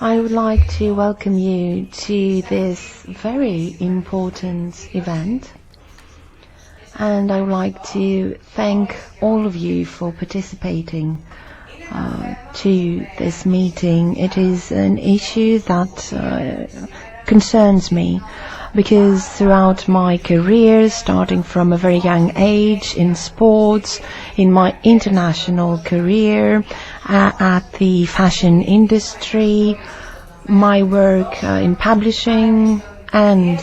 I would like to welcome you to this very important event, and I would like to thank all of you for participating to this meeting. It is an issue that concerns me because throughout my career, starting from a very young age in sports, in my international career, at the fashion industry, my work in publishing, and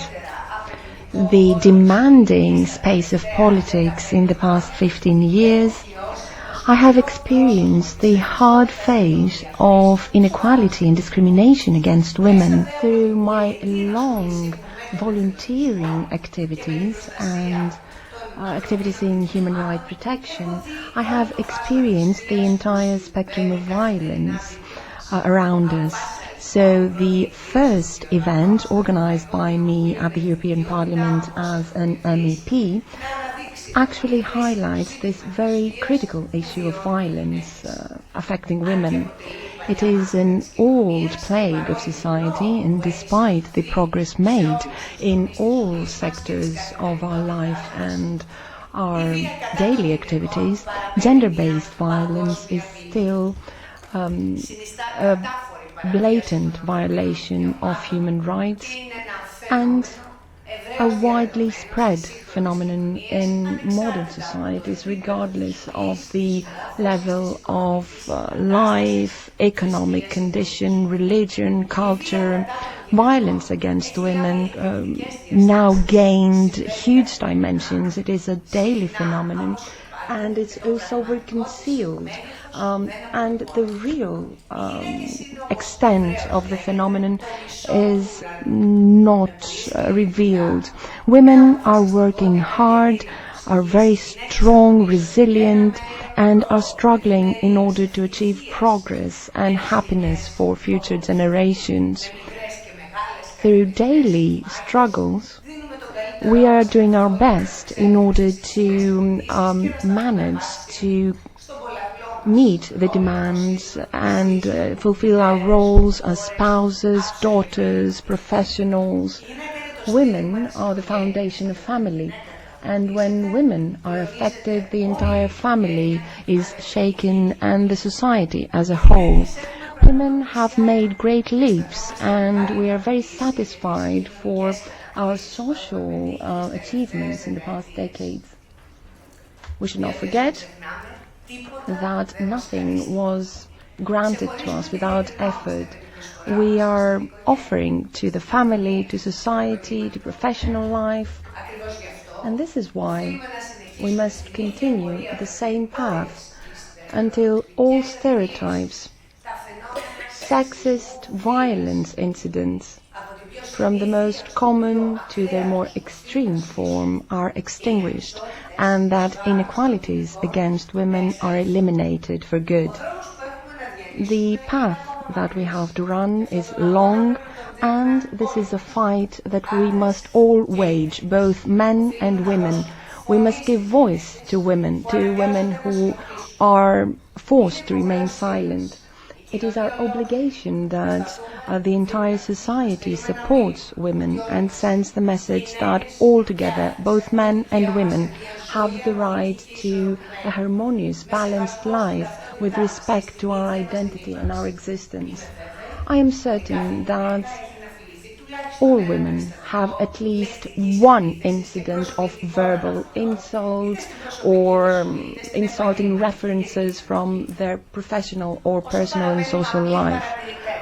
the demanding space of politics in the past 15 years, I have experienced the hard phase of inequality and discrimination against women. Through my long volunteering activities and activities in human rights protection, I have experienced the entire spectrum of violence around us. So the first event organized by me at the European Parliament as an MEP actually highlights this very critical issue of violence affecting women. It is an old plague of society, and despite the progress made in all sectors of our life and our daily activities, gender-based violence is still a blatant violation of human rights and a widely spread phenomenon in modern societies, regardless of the level of life, economic condition, religion, culture. Violence against women now gained huge dimensions. It is a daily phenomenon, and it's also very concealed. And the real extent of the phenomenon is not revealed. Women are working hard, are very strong, resilient, and are struggling in order to achieve progress and happiness for future generations. Through daily struggles, we are doing our best in order to manage to meet the demands and fulfill our roles as spouses, daughters, professionals. Women are the foundation of family, and when women are affected, the entire family is shaken and the society as a whole. Women have made great leaps, and we are very satisfied for our social achievements in the past decades. We should not forget that nothing was granted to us without effort. We are offering to the family, to society, to professional life, and this is why we must continue the same path until all stereotypes, sexist violence incidents, from the most common to their more extreme form, are extinguished, and that inequalities against women are eliminated for good. The path that we have to run is long, and this is a fight that we must all wage, both men and women. We must give voice to women who are forced to remain silent. It is our obligation that the entire society supports women and sends the message that all together, both men and women, have the right to a harmonious, balanced life with respect to our identity and our existence. I am certain that all women have at least one incident of verbal insult or insulting references from their professional or personal and social life.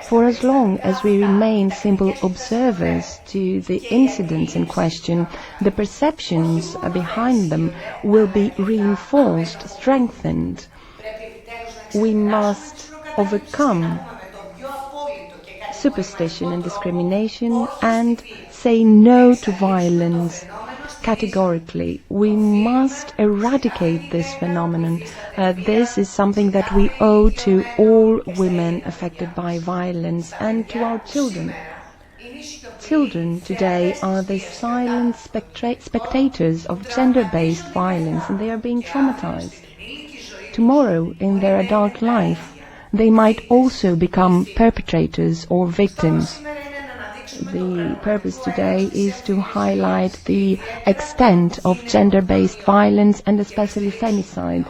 For as long as we remain simple observers to the incidents in question, the perceptions behind them will be reinforced, strengthened. We must overcome superstition and discrimination and say no to violence categorically. We must eradicate this phenomenon. This is something that we owe to all women affected by violence and to our children. Children today are the silent spectators of gender-based violence, and they are being traumatized. Tomorrow, in their adult life, they might also become perpetrators or victims. The purpose today is to highlight the extent of gender-based violence and especially femicide,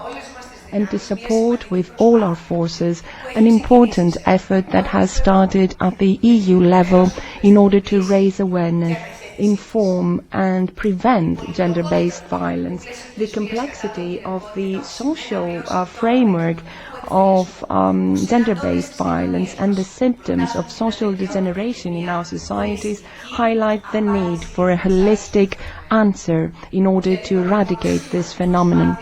and to support with all our forces an important effort that has started at the EU level in order to raise awareness, inform and prevent gender-based violence. The complexity of the social framework of gender-based violence and the symptoms of social degeneration in our societies highlight the need for a holistic answer in order to eradicate this phenomenon.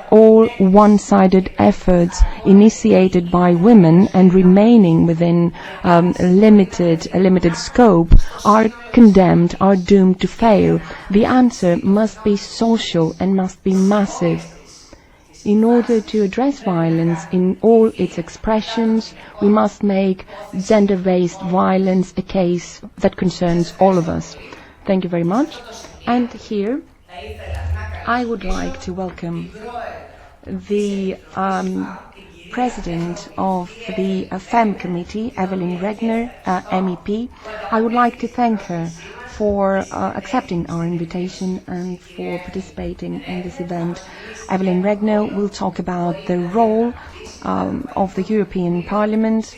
All one-sided efforts initiated by women and remaining within a limited scope are condemned, are doomed to fail. The answer must be social and must be massive. In order to address violence in all its expressions, we must make gender-based violence a case that concerns all of us. Thank you very much. And here, I would like to welcome the President of the FEM Committee, Evelyn Regner, MEP. I would like to thank her for accepting our invitation and for participating in this event. Evelyn Regner will talk about the role of the European Parliament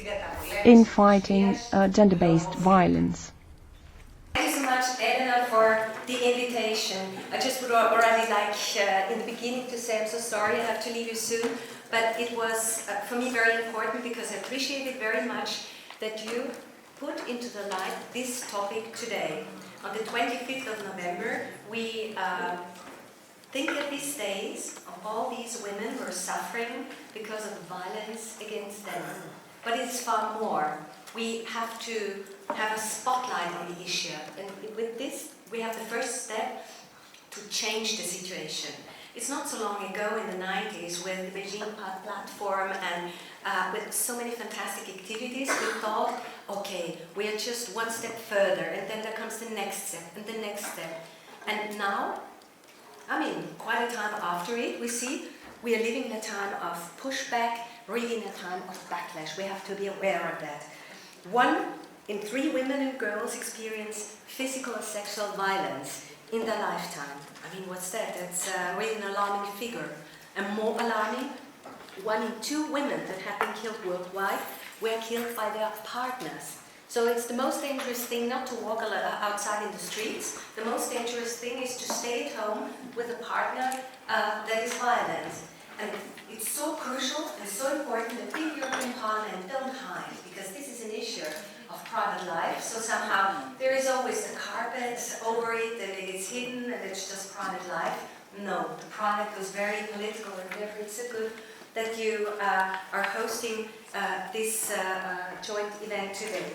in fighting gender-based violence. Thank you so much, Elena, for the invitation. I just would already like in the beginning to say I'm so sorry I have to leave you soon, but it was for me very important because I appreciate it very much that you put into the light this topic today. On the 25th of November, we think of these days of all these women who are suffering because of violence against them. But it's far more. We have to have a spotlight on the issue. And with this, we have the first step to change the situation. It's not so long ago in the 90s with the Beijing platform and with so many fantastic activities, we thought, okay, we are just one step further, and then there comes the next step and the next step. And now, I mean, quite a time after it, we see we are living in a time of pushback, really in a time of backlash. We have to be aware of that. 1 in 3 women and girls experience physical or sexual violence in their lifetime. I mean, what's that? That's really an alarming figure. And more alarming, 1 in 2 women that have been killed worldwide were killed by their partners. So it's the most dangerous thing not to walk outside in the streets. The most dangerous thing is to stay at home with a partner that is violent. And it's so crucial and so important that we European Parliament don't hide, because this is an issue of private life. So somehow there is always a carpet over it and it is hidden and it's just private life. No, the private goes very political, and therefore it's so good that you are hosting this joint event today.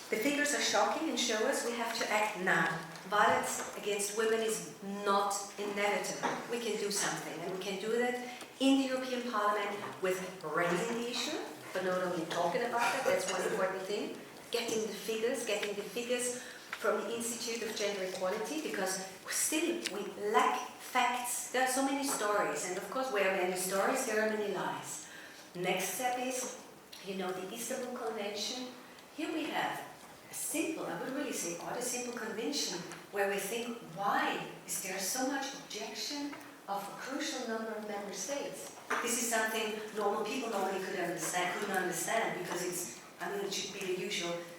The figures are shocking and show us we have to act now. Violence against women is not inevitable. We can do something, and we can do that in the European Parliament with raising the issue, but not only talking about it. That's one important thing. Getting the figures from the Institute of Gender Equality, because still we lack facts. There are so many stories, and of course where there are many stories, there are many lies. Next step is, the Istanbul Convention. Here we have a simple, I would really say quite a simple convention, where we think, why is there so much objection of a crucial number of member states? This is something normal people normally couldn't understand, because it should be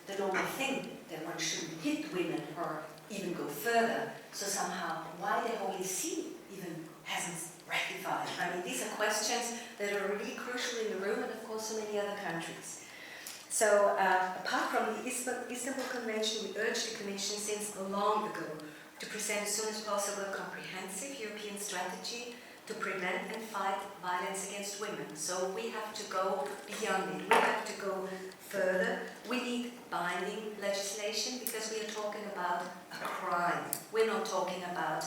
the normal thing that one shouldn't hit women or even go further. So somehow, why the Holy See even hasn't rectified? These are questions that are really crucial in the room, and of course so many other countries. So, apart from the Istanbul Convention, we urge the Commission since long ago to present as soon as possible a comprehensive European strategy to prevent and fight violence against women. So we have to go beyond it. We have to go further. We need binding legislation, because we are talking about a crime. We're not talking about,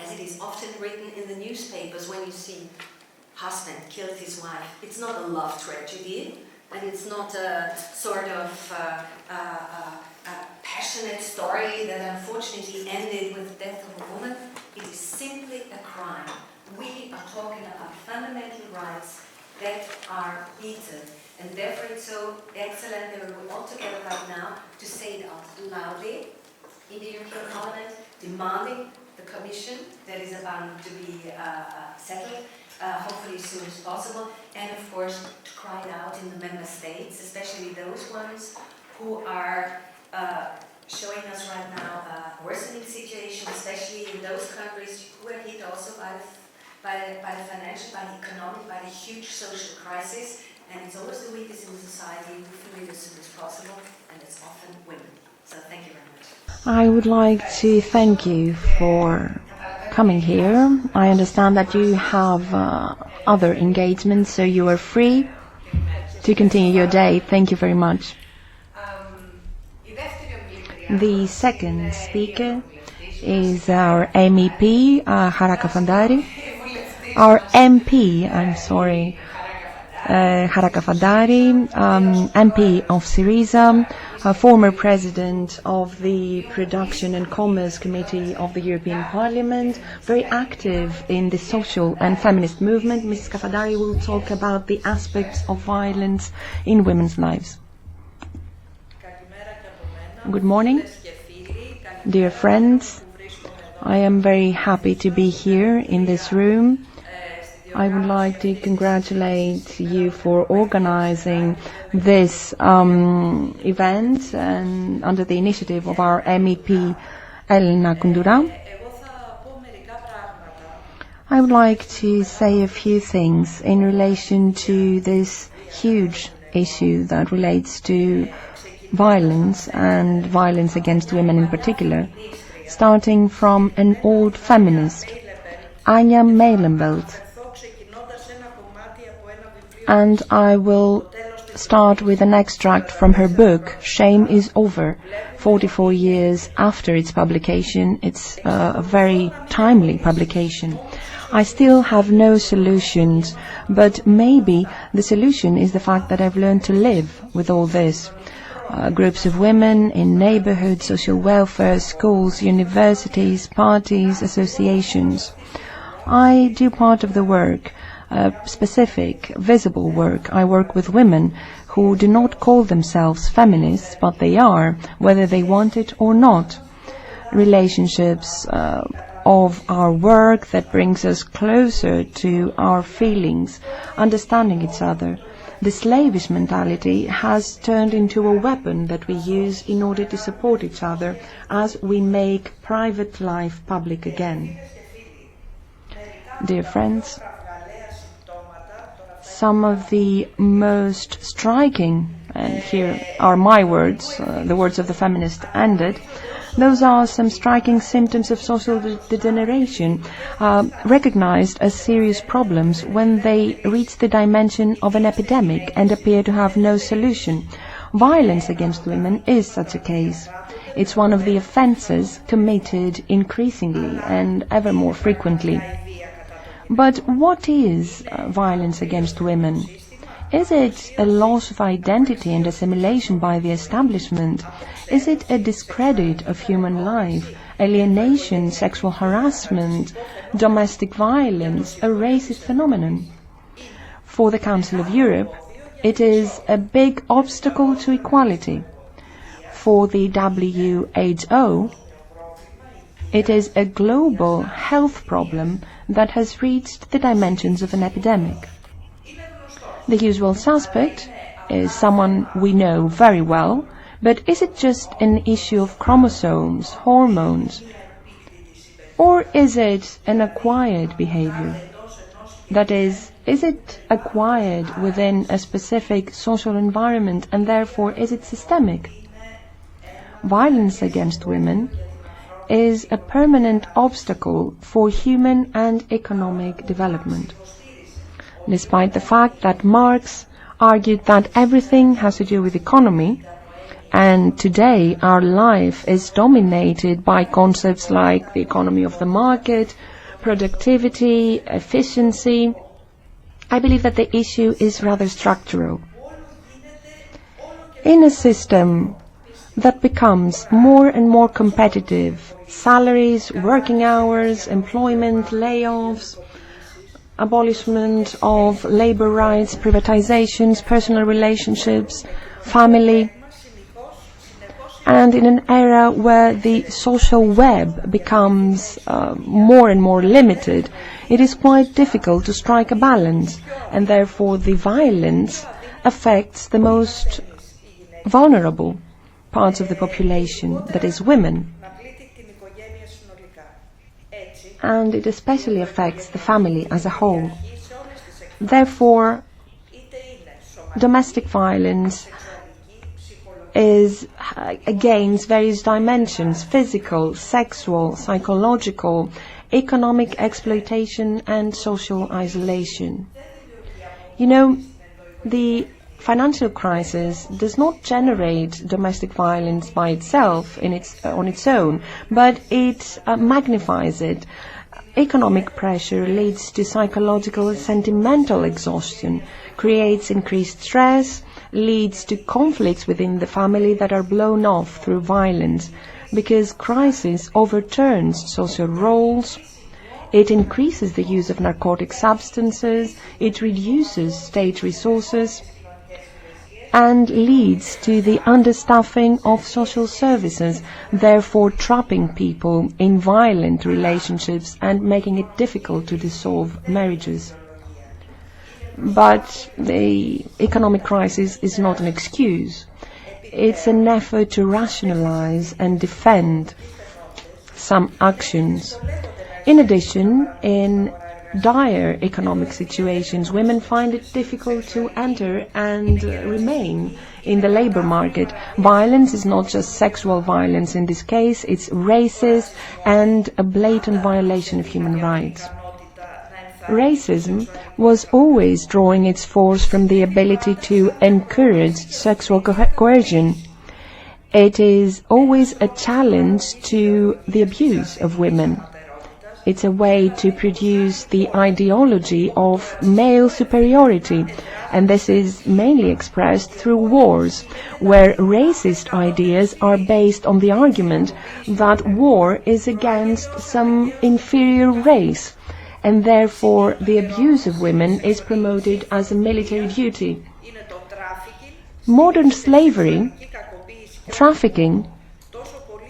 as it is often written in the newspapers, when you see husband killed his wife. It's not a love tragedy, and it's not a sort of passionate story that unfortunately ended with the death of a woman. It is simply a crime. We are talking about fundamental rights that are beaten. And therefore it's so excellent that we're all together right now to say it out loudly in the European Parliament, demanding the Commission that is about to be settled, hopefully as soon as possible, and of course to cry it out in the Member States, especially those ones who are showing us right now a worsening situation, especially in those countries who are hit also by the financial, by the economic, by the huge social crisis. And it's always the weakest in society who feel it as soon as possible, and it's often women. So thank you very much. I would like to thank you for coming here. I understand that you have other engagements, so you are free to continue your day. Thank you very much. The second speaker is our MEP, Haraka Fandari. Our MP, Haraka Fandari, MP of Syriza, former president of the Production and Commerce Committee of the European Parliament, very active in the social and feminist movement. Mrs. Kafandari will talk about the aspects of violence in women's lives. Good morning, dear friends. I am very happy to be here in this room. I would like to congratulate you for organizing this event and under the initiative of our MEP Elena Kountoura. I would like to say a few things in relation to this huge issue that relates to violence and violence against women in particular, starting from an old feminist, Anja Meilenveld. And I will start with an extract from her book, Shame is Over, 44 years after its publication. It's a very timely publication. I still have no solutions, but maybe the solution is the fact that I've learned to live with all this. Groups of women in neighborhoods, social welfare, schools, universities, parties, associations. I do part of the work, specific, visible work. I work with women who do not call themselves feminists, but they are, whether they want it or not. Relationships of our work that brings us closer to our feelings, understanding each other. The slavish mentality has turned into a weapon that we use in order to support each other as we make private life public again. Dear friends, some of the most striking, and here are my words, the words of the feminist ended, those are some striking symptoms of social degeneration, recognized as serious problems when they reach the dimension of an epidemic and appear to have no solution. Violence against women is such a case. It's one of the offenses committed increasingly and ever more frequently. But what is violence against women? Is it a loss of identity and assimilation by the establishment? Is it a discredit of human life, alienation, sexual harassment, domestic violence, a racist phenomenon? For the Council of Europe, it is a big obstacle to equality. For the WHO, it is a global health problem that has reached the dimensions of an epidemic. The usual suspect is someone we know very well, but is it just an issue of chromosomes, hormones, or is it an acquired behavior? That is it acquired within a specific social environment and therefore is it systemic? Violence against women is a permanent obstacle for human and economic development. Despite the fact that Marx argued that everything has to do with economy, and today our life is dominated by concepts like the economy of the market, productivity, efficiency, I believe that the issue is rather structural. In a system that becomes more and more competitive, salaries, working hours, employment, layoffs, abolishment of labor rights, privatizations, personal relationships, family, and in an era where the social web becomes more and more limited, it is quite difficult to strike a balance, and therefore the violence affects the most vulnerable parts of the population, that is women. And it especially affects the family as a whole. Therefore, domestic violence is against various dimensions: physical, sexual, psychological, economic exploitation and social isolation. You know, the financial crisis does not generate domestic violence by itself on its own, but it magnifies it. Economic pressure leads to psychological and sentimental exhaustion, creates increased stress, leads to conflicts within the family that are blown off through violence, because crisis overturns social roles, it increases the use of narcotic substances, it reduces state resources, and leads to the understaffing of social services, therefore trapping people in violent relationships and making it difficult to dissolve marriages. But the economic crisis is not an excuse. It's an effort to rationalize and defend some actions. In addition, in dire economic situations, women find it difficult to enter and remain in the labor market. Violence is not just sexual violence in this case, it's racist and a blatant violation of human rights. Racism was always drawing its force from the ability to encourage sexual coercion. It is always a challenge to the abuse of women. It's a way to produce the ideology of male superiority, and this is mainly expressed through wars, where racist ideas are based on the argument that war is against some inferior race, and therefore the abuse of women is promoted as a military duty. Modern slavery, trafficking,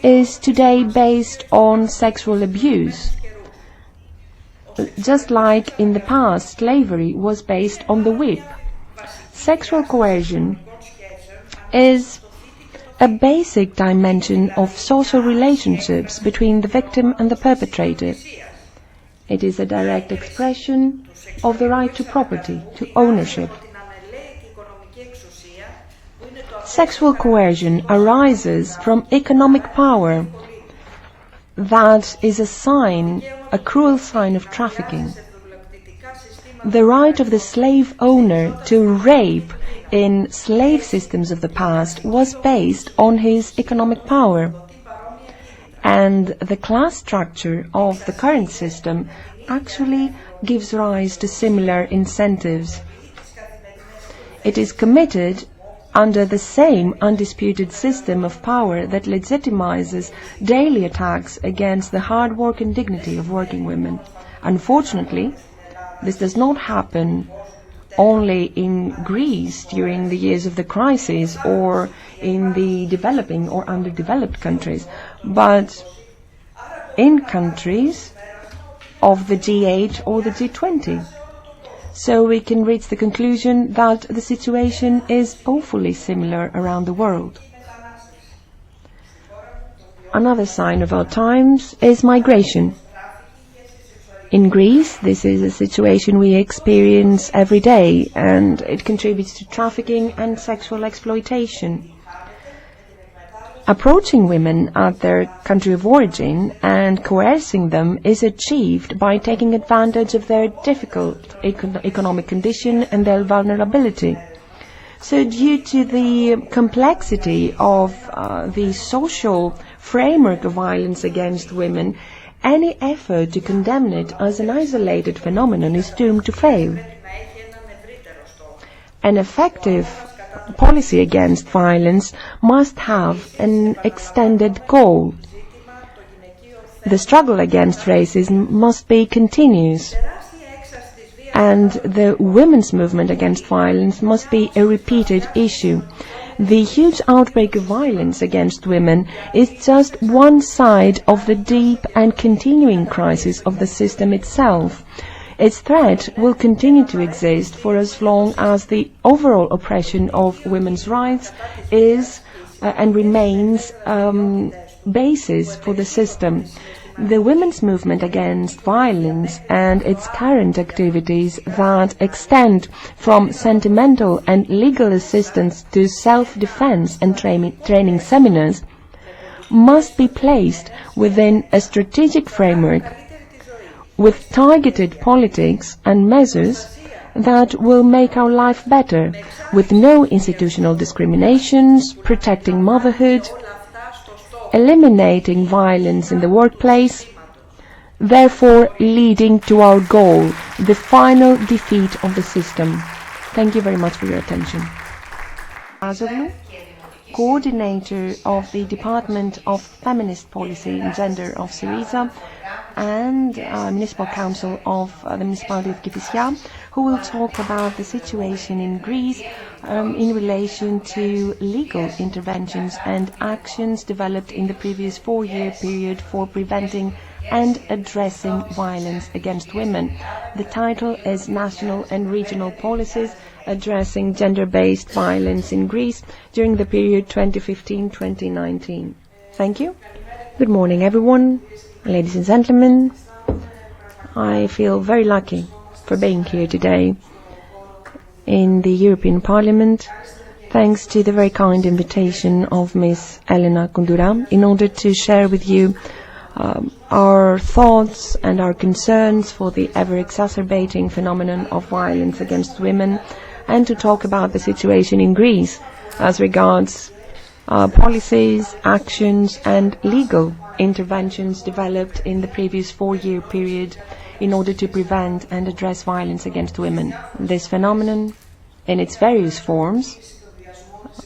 is today based on sexual abuse. Just like in the past, slavery was based on the whip. Sexual coercion is a basic dimension of social relationships between the victim and the perpetrator. It is a direct expression of the right to property, to ownership. Sexual coercion arises from economic power. That is a cruel sign of trafficking. The right of the slave owner to rape in slave systems of the past was based on his economic power. And the class structure of the current system actually gives rise to similar incentives. It is committed under the same undisputed system of power that legitimizes daily attacks against the hard work and dignity of working women. Unfortunately, this does not happen only in Greece during the years of the crisis or in the developing or underdeveloped countries, but in countries of the G8 or the G20. So we can reach the conclusion that the situation is awfully similar around the world. Another sign of our times is migration. In Greece, this is a situation we experience every day, and it contributes to trafficking and sexual exploitation. Approaching women at their country of origin and coercing them is achieved by taking advantage of their difficult economic condition and their vulnerability. So due to the complexity of the social framework of violence against women, any effort to condemn it as an isolated phenomenon is doomed to fail. An effective policy against violence must have an extended goal. The struggle against racism must be continuous. and the women's movement against violence must be a repeated issue. The huge outbreak of violence against women is just one side of the deep and continuing crisis of the system itself. Its threat will continue to exist for as long as the overall oppression of women's rights is and remains basis for the system. The women's movement against violence and its current activities that extend from sentimental and legal assistance to self-defense and training seminars must be placed within a strategic framework with targeted politics and measures that will make our life better, with no institutional discriminations, protecting motherhood, eliminating violence in the workplace, therefore leading to our goal, the final defeat of the system. Thank you very much for your attention. Azoglu, coordinator of the Department of Feminist Policy and Gender of Syriza and Municipal Council of the Municipality of Kifisya, who will talk about the situation in Greece in relation to legal interventions and actions developed in the previous 4-year period for preventing and addressing violence against women. The title is National and Regional Policies Addressing Gender-Based Violence in Greece during the period 2015-2019. Thank you. Good morning, everyone. Ladies and gentlemen, I feel very lucky for being here today in the European Parliament, thanks to the very kind invitation of Ms. Elena Kountoura, in order to share with you our thoughts and our concerns for the ever-exacerbating phenomenon of violence against women, and to talk about the situation in Greece as regards policies, actions and legal interventions developed in the previous 4-year period in order to prevent and address violence against women. This phenomenon, in its various forms,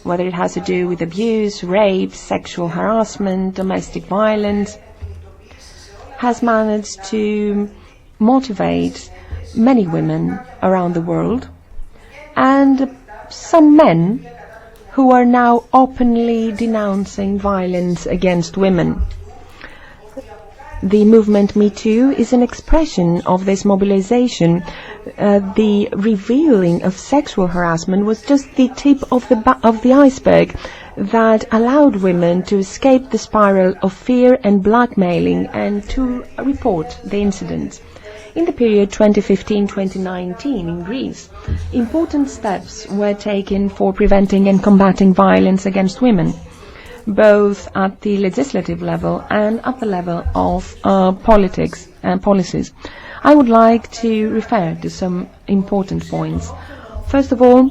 whether it has to do with abuse, rape, sexual harassment, domestic violence, has managed to motivate many women around the world, and some men who are now openly denouncing violence against women. The movement Me Too is an expression of this mobilization. The revealing of sexual harassment was just the tip of the iceberg that allowed women to escape the spiral of fear and blackmailing and to report the incidents. In the period 2015-2019 in Greece, important steps were taken for preventing and combating violence against women, both at the legislative level and at the level of politics and policies. I would like to refer to some important points. First of all,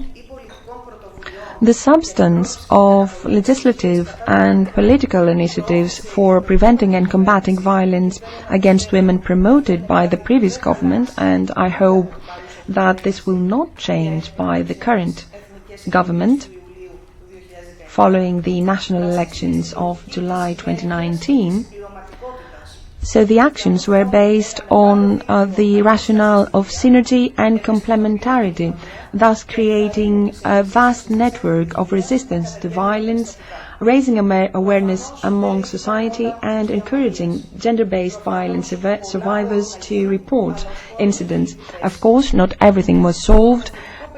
the substance of legislative and political initiatives for preventing and combating violence against women promoted by the previous government, and I hope that this will not change by the current government following the national elections of July 2019. So the actions were based on the rationale of synergy and complementarity, thus creating a vast network of resistance to violence, raising awareness among society and encouraging gender-based violence survivors to report incidents. Of course, not everything was solved.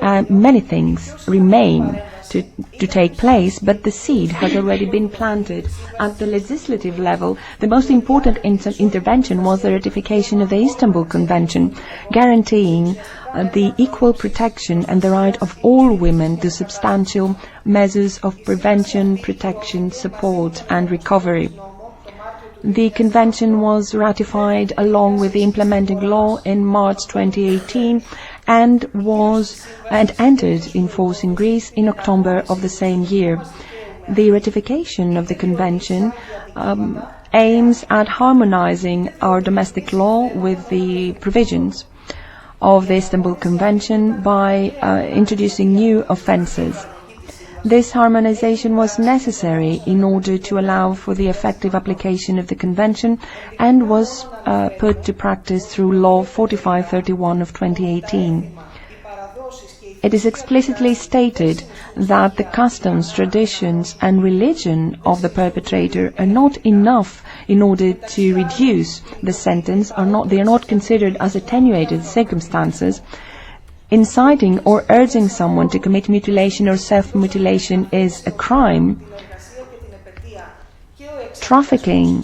Many things remain to take place, but the seed has already been planted. At the legislative level, the most important intervention was the ratification of the Istanbul Convention, guaranteeing the equal protection and the right of all women to substantial measures of prevention, protection, support and recovery. The convention was ratified along with the implementing law in March 2018 and entered in force in Greece in October of the same year. The ratification of the convention aims at harmonizing our domestic law with the provisions of the Istanbul Convention by introducing new offences. This harmonization was necessary in order to allow for the effective application of the Convention and was put to practice through Law 4531 of 2018. It is explicitly stated that the customs, traditions and religion of the perpetrator are not enough in order to reduce the sentence, they are not considered as attenuated circumstances. Inciting or urging someone to commit mutilation or self-mutilation is a crime. Trafficking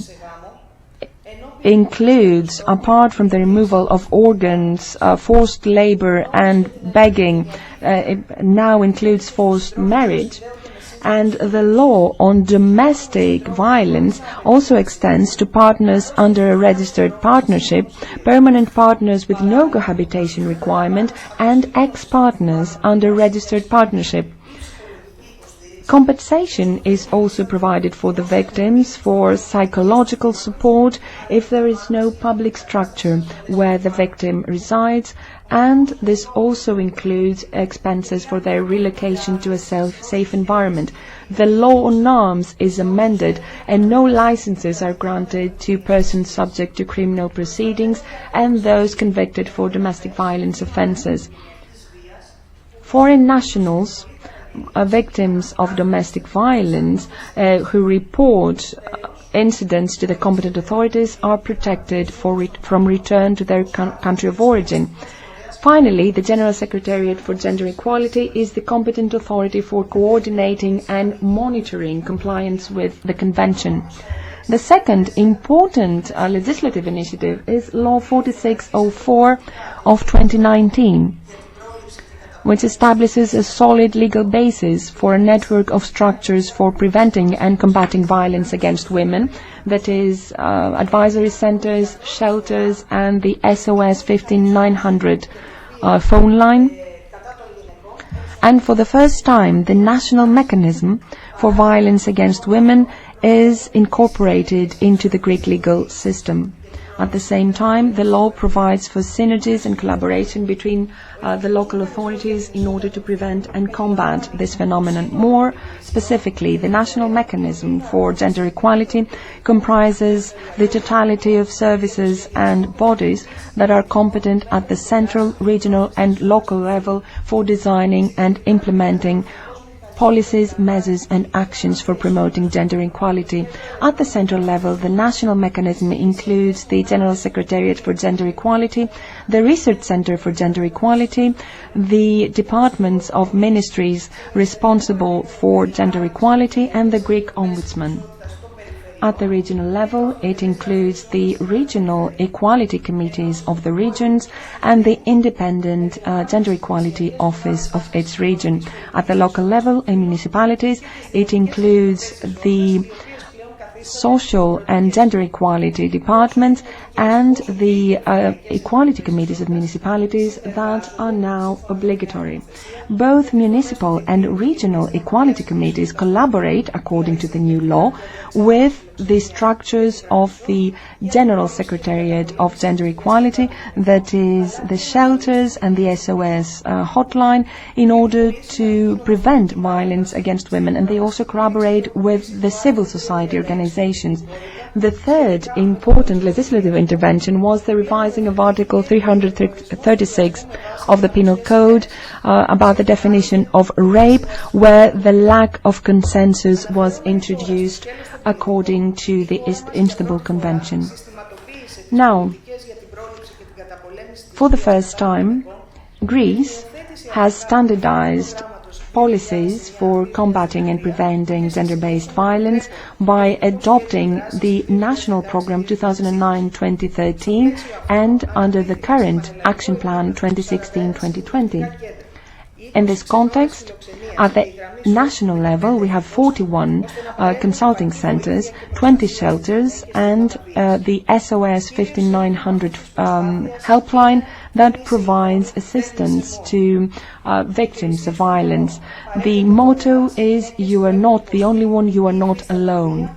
includes, apart from the removal of organs, forced labor and begging, it now includes forced marriage. And the law on domestic violence also extends to partners under a registered partnership, permanent partners with no cohabitation requirement, and ex-partners under registered partnership. Compensation is also provided for the victims for psychological support if there is no public structure where the victim resides, and this also includes expenses for their relocation to a safe environment. The law on arms is amended and no licenses are granted to persons subject to criminal proceedings and those convicted for domestic violence offences. Foreign nationals victims of domestic violence who report incidents to the competent authorities are protected from return to their country of origin. Finally, the General Secretariat for Gender Equality is the competent authority for coordinating and monitoring compliance with the Convention. The second important legislative initiative is Law 4604 of 2019. Which establishes a solid legal basis for a network of structures for preventing and combating violence against women, that is, advisory centers, shelters, and the SOS 15900 phone line. And for the first time, the national mechanism for violence against women is incorporated into the Greek legal system. At the same time, the law provides for synergies and collaboration between the local authorities in order to prevent and combat this phenomenon. More specifically, the national mechanism for gender equality comprises the totality of services and bodies that are competent at the central, regional and local level for designing and implementing policies, measures and actions for promoting gender equality. At the central level, the national mechanism includes the General Secretariat for Gender Equality, the Research Center for Gender Equality, the departments of ministries responsible for gender equality and the Greek Ombudsman. At the regional level, it includes the regional equality committees of the regions and the independent gender equality office of its region. At the local level, in municipalities, it includes the social and gender equality departments and the equality committees of municipalities that are now obligatory. Both municipal and regional equality committees collaborate, according to the new law, with the structures of the General Secretariat of Gender Equality, that is the shelters and the SOS hotline, in order to prevent violence against women, and they also collaborate with the civil society organizations. The third important legislative intervention was the revising of Article 336 of the Penal Code about the definition of rape, where the lack of consensus was introduced according to the Istanbul Convention. Now, for the first time, Greece has standardized policies for combating and preventing gender-based violence by adopting the National Programme 2009-2013 and under the current Action Plan 2016-2020. In this context, at the national level, we have 41 consulting centers, 20 shelters, and the SOS 15900 helpline that provides assistance to victims of violence. The motto is, "You are not the only one, you are not alone."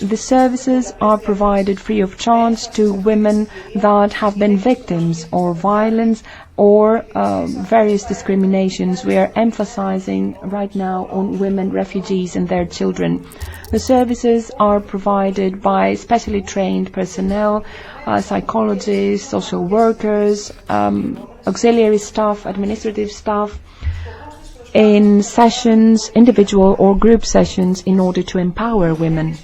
The services are provided free of charge to women that have been victims of violence or various discriminations. We are emphasizing right now on women refugees and their children. The services are provided by specially trained personnel, psychologists, social workers, auxiliary staff, administrative staff, in sessions, individual or group sessions, in order to empower women.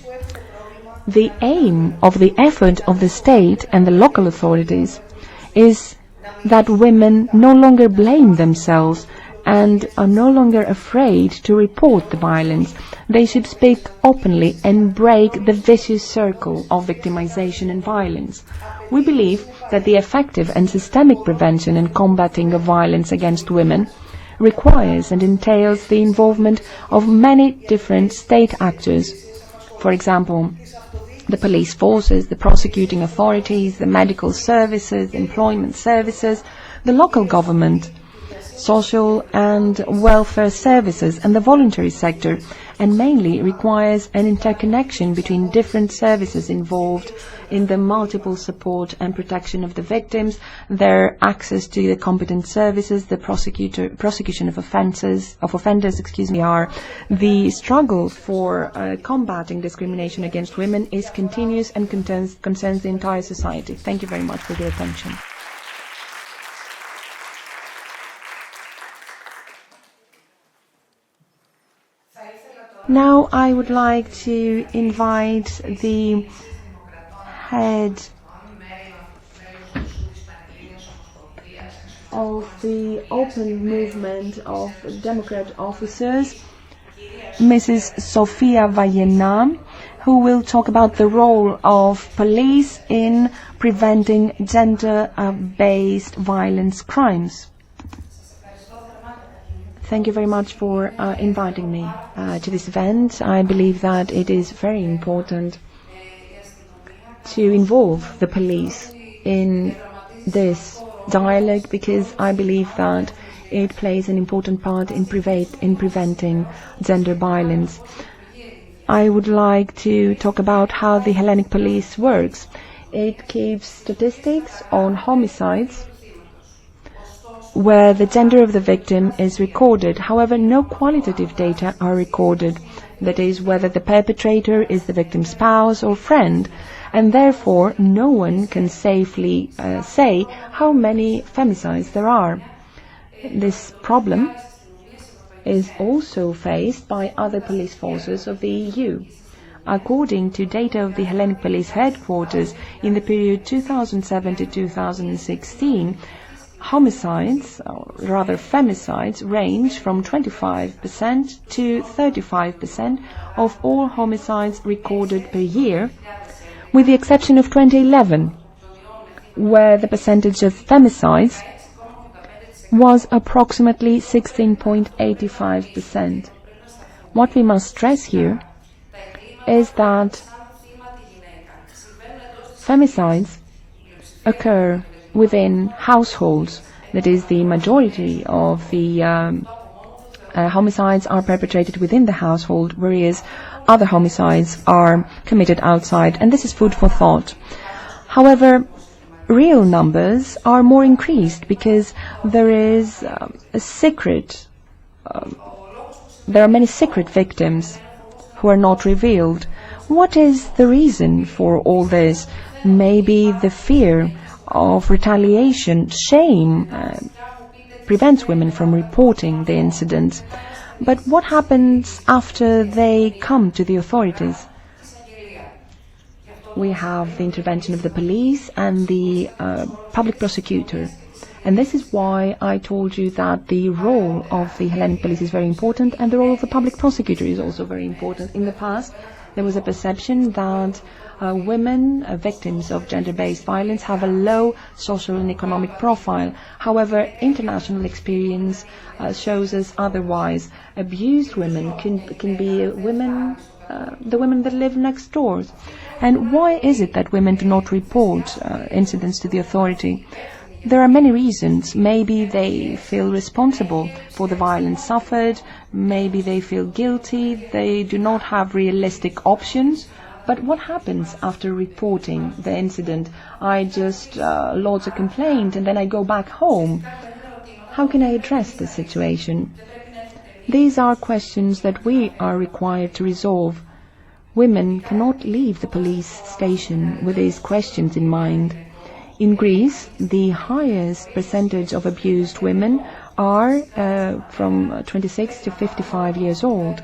The aim of the effort of the state and the local authorities is that women no longer blame themselves and are no longer afraid to report the violence. They should speak openly and break the vicious circle of victimization and violence. We believe that the effective and systemic prevention and combating of violence against women requires and entails the involvement of many different state actors. For example, the police forces, the prosecuting authorities, the medical services, employment services, the local government, social and welfare services, and the voluntary sector, and mainly requires an interconnection between different services involved in the multiple support and protection of the victims, their access to the competent services, the prosecution of offenders, The struggle for combating discrimination against women is continuous and concerns the entire society. Thank you very much for your attention. Now I would like to invite the head of the Open Movement of Democrat Officers, Mrs. Sofia Vallena, who will talk about the role of police in preventing gender-based violence crimes. Thank you very much for inviting me to this event. I believe that it is very important to involve the police in this dialogue, because I believe that it plays an important part in preventing gender violence. I would like to talk about how the Hellenic police works. It keeps statistics on homicides where the gender of the victim is recorded. However, no qualitative data are recorded, that is, whether the perpetrator is the victim's spouse or friend, and therefore no one can safely say how many femicides there are. This problem is also faced by other police forces of the EU. According to data of the Hellenic Police Headquarters, in the period 2007 to 2016, homicides, or rather femicides, range from 25% to 35% of all homicides recorded per year, with the exception of 2011, where the percentage of femicides was approximately 16.85%. What we must stress here is that femicides occur within households. That is, the majority of the homicides are perpetrated within the household, whereas other homicides are committed outside, and this is food for thought. However, real numbers are more increased because there is there are many secret victims who are not revealed. What is the reason for all this? Maybe the fear of retaliation, shame, prevents women from reporting the incidents. But what happens after they come to the authorities? We have the intervention of the police and the public prosecutor. And this is why I told you that the role of the Hellenic police is very important, and the role of the public prosecutor is also very important. In the past, there was a perception that women, victims of gender-based violence, have a low social and economic profile. However, international experience shows us otherwise. Abused women can be women, the women that live next door. And why is it that women do not report incidents to the authority? There are many reasons. Maybe they feel responsible for the violence suffered. Maybe they feel guilty. They do not have realistic options But what happens after reporting the incident? I just lodge a complaint and then I go back home. How can I address this situation? These are questions that we are required to resolve. Women cannot leave the police station with these questions in mind. In Greece, the highest percentage of abused women are from 26 to 55 years old.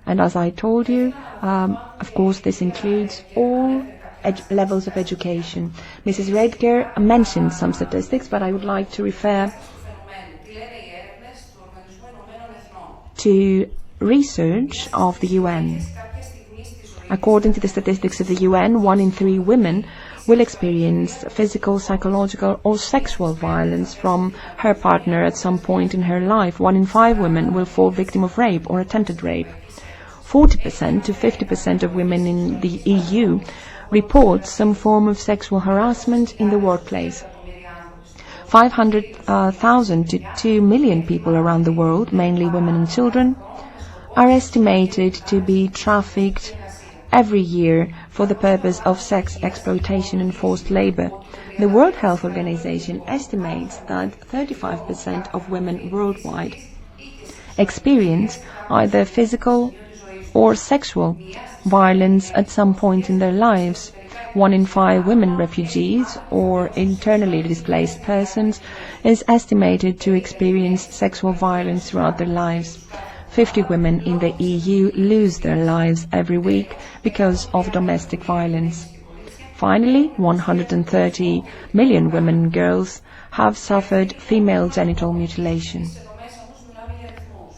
And as I told you, of course, this includes all levels of education. Mrs. Redger mentioned some statistics, but I would like to refer to research of the UN. According to the statistics of the UN, 1 in 3 women will experience physical, psychological or sexual violence from her partner at some point in her life. 1 in 5 women will fall victim of rape or attempted rape. 40% to 50% of women in the EU report some form of sexual harassment in the workplace. 500,000 to 2 million people around the world, mainly women and children, are estimated to be trafficked every year for the purpose of sex exploitation and forced labor. The World Health Organization estimates that 35% of women worldwide experience either physical or sexual violence at some point in their lives. 1 in 5 women refugees or internally displaced persons is estimated to experience sexual violence throughout their lives. 50 women in the EU lose their lives every week because of domestic violence. Finally, 130 million women and girls have suffered female genital mutilation.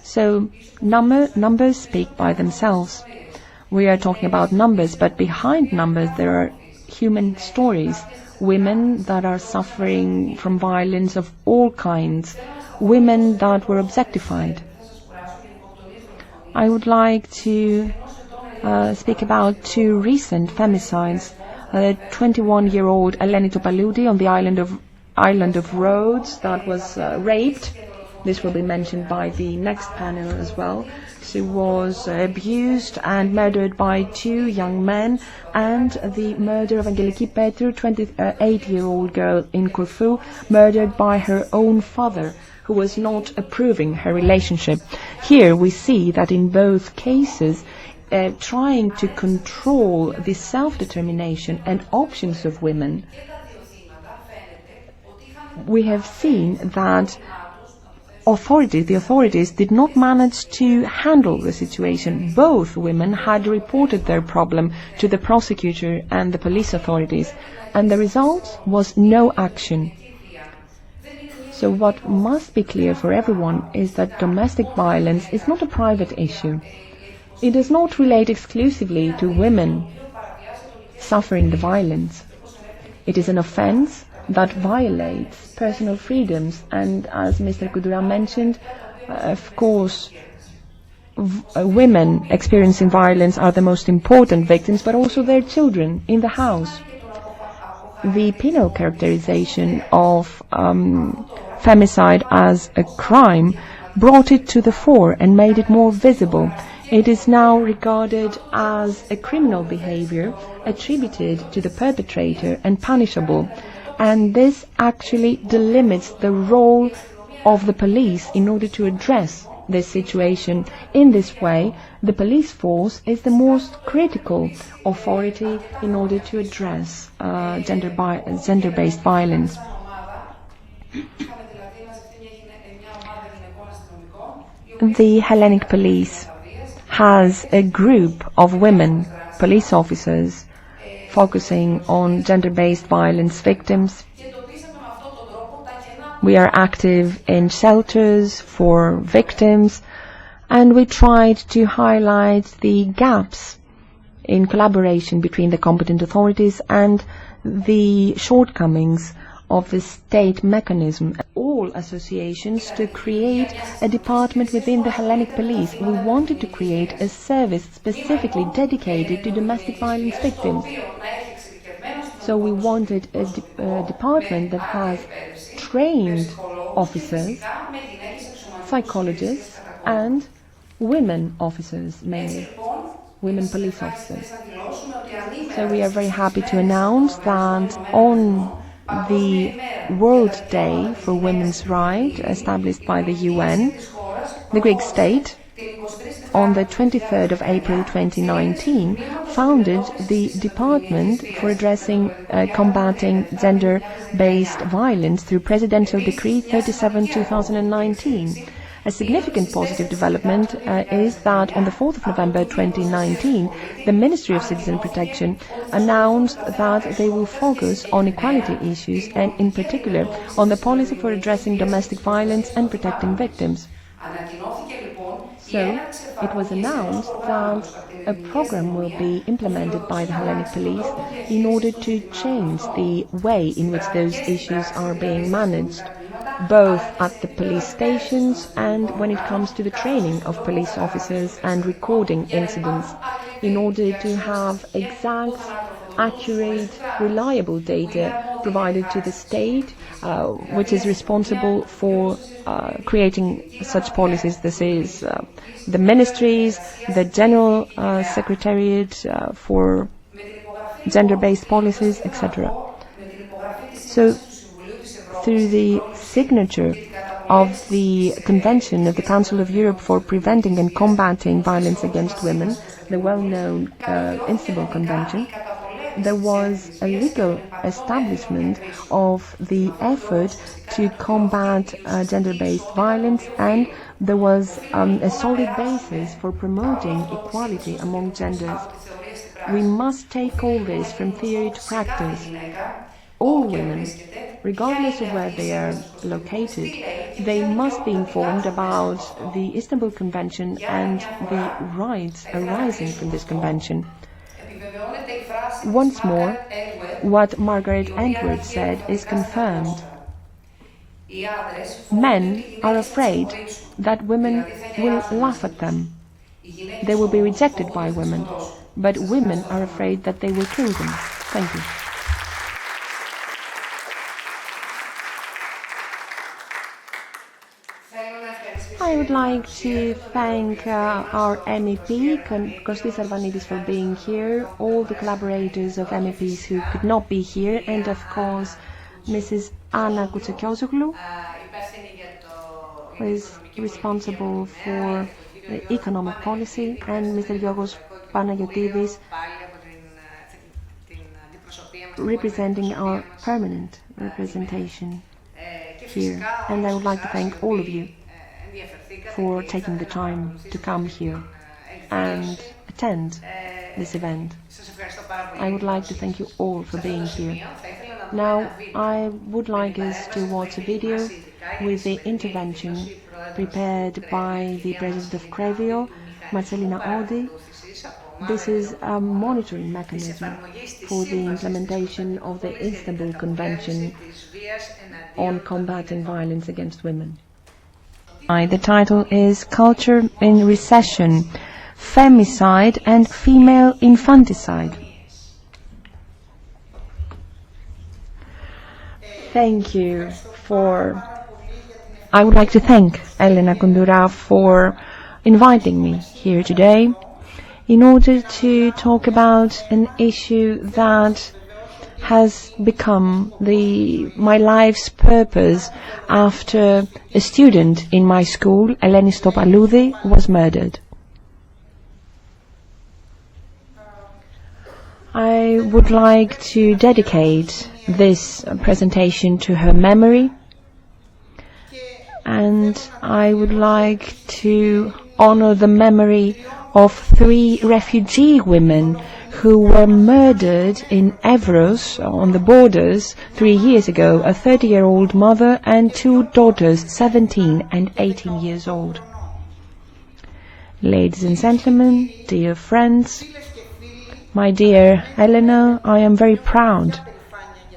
So, numbers speak by themselves. We are talking about numbers, but behind numbers there are human stories. Women that are suffering from violence of all kinds. Women that were objectified. I would like to speak about 2 recent femicides. A 21-year-old Elena on the island of Rhodes that was raped. This will be mentioned by the next panel as well. She was abused and murdered by 2 young men, and the murder of Angeliki Petru, 28-year-old girl in Corfu, murdered by her own father, who was not approving her relationship. Here we see that in both cases, trying to control the self-determination and options of women, we have seen that the authorities did not manage to handle the situation. Both women had reported their problem to the prosecutor and the police authorities, and the result was no action. So what must be clear for everyone is that domestic violence is not a private issue. It does not relate exclusively to women suffering the violence. It is an offense that violates personal freedoms, and as Mr. Kountoura mentioned, of course, women experiencing violence are the most important victims, but also their children in the house. The penal characterization of femicide as a crime brought it to the fore and made it more visible. It is now regarded as a criminal behavior attributed to the perpetrator and punishable. And this actually delimits the role of the police in order to address this situation. In this way, the police force is the most critical authority in order to address gender-based violence. The Hellenic police has a group of women police officers focusing on gender-based violence victims. We are active in shelters for victims, and we tried to highlight the gaps in collaboration between the competent authorities and the shortcomings of the state mechanism. All associations to create a department within the Hellenic police. We wanted to create a service specifically dedicated to domestic violence victims. So we wanted a department that has trained officers, psychologists and women officers mainly. women police officers. So we are very happy to announce that on the World Day for Women's Rights, established by the UN, the Greek state, on the 23rd of April 2019, founded the Department for Addressing Combating Gender-Based Violence through Presidential Decree 37/2019. A significant positive development is that on the 4th of November 2019, the Ministry of Citizen Protection announced that they will focus on equality issues and in particular on the policy for addressing domestic violence and protecting victims. So, it was announced that a program will be implemented by the Hellenic Police in order to change the way in which those issues are being managed, both at the police stations and when it comes to the training of police officers and recording incidents, in order to have exact, accurate, reliable data provided to the state, which is responsible for creating such policies. This is the ministries, the General Secretariat for gender-based policies, etc. So, through the signature of the Convention of the Council of Europe for Preventing and Combating Violence Against Women, the well-known Istanbul Convention, there was a legal establishment of the effort to combat gender-based violence, and there was a solid basis for promoting equality among genders. We must take all this from theory to practice. All women, regardless of where they are located, they must be informed about the Istanbul Convention and the rights arising from this convention. Once more, what Margaret Atwood said is confirmed. Men are afraid that women will laugh at them. They will be rejected by women, but women are afraid that they will kill them. Thank you. I would like to thank our MEP, Kostis Arvanidis, for being here, all the collaborators of MEPs who could not be here, and of course Mrs. Anna Koutsokiozoglu, who is responsible for the economic policy, and Mr. Giorgos Panagiotidis, representing our permanent representation here. And I would like to thank all of you for taking the time to come here and attend this event. I would like to thank you all for being here. Now, I would like us to watch a video with the intervention prepared by the President of Crevio, Marcelina Odi. This is a monitoring mechanism for the implementation of the Istanbul Convention on combating violence against women. The title is Culture in Recession, Femicide and Female Infanticide. I would like to thank Elena Kountoura for inviting me here today in order to talk about an issue that has become my life's purpose after a student in my school, Eleni Stopaloudi, was murdered. I would like to dedicate this presentation to her memory, and I would like to honor the memory of 3 refugee women who were murdered in Evros, on the borders, 3 years ago, a 30-year-old mother and 2 daughters, 17 and 18 years old. Ladies and gentlemen, dear friends, my dear Elena, I am very proud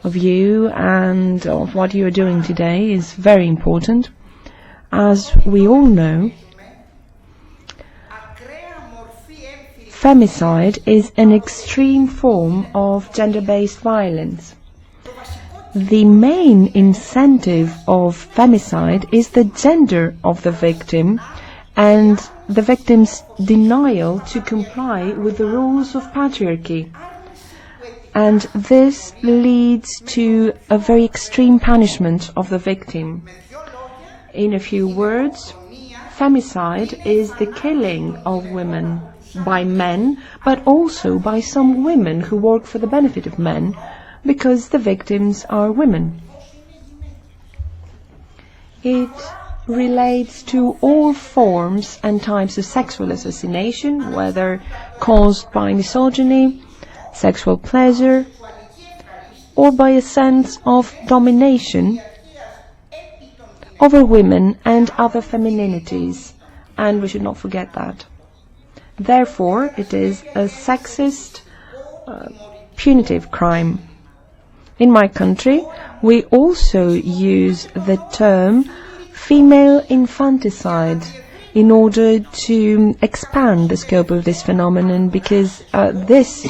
of you, and of what you are doing today is very important. As we all know, femicide is an extreme form of gender-based violence. The main incentive of femicide is the gender of the victim and the victim's denial to comply with the rules of patriarchy. And this leads to a very extreme punishment of the victim. In a few words, femicide is the killing of women by men, but also by some women who work for the benefit of men, because the victims are women. It relates to all forms and types of sexual assassination, whether caused by misogyny, sexual pleasure, or by a sense of domination over women and other femininities, and we should not forget that. Therefore, it is a sexist, punitive crime. In my country, we also use the term female infanticide in order to expand the scope of this phenomenon, because this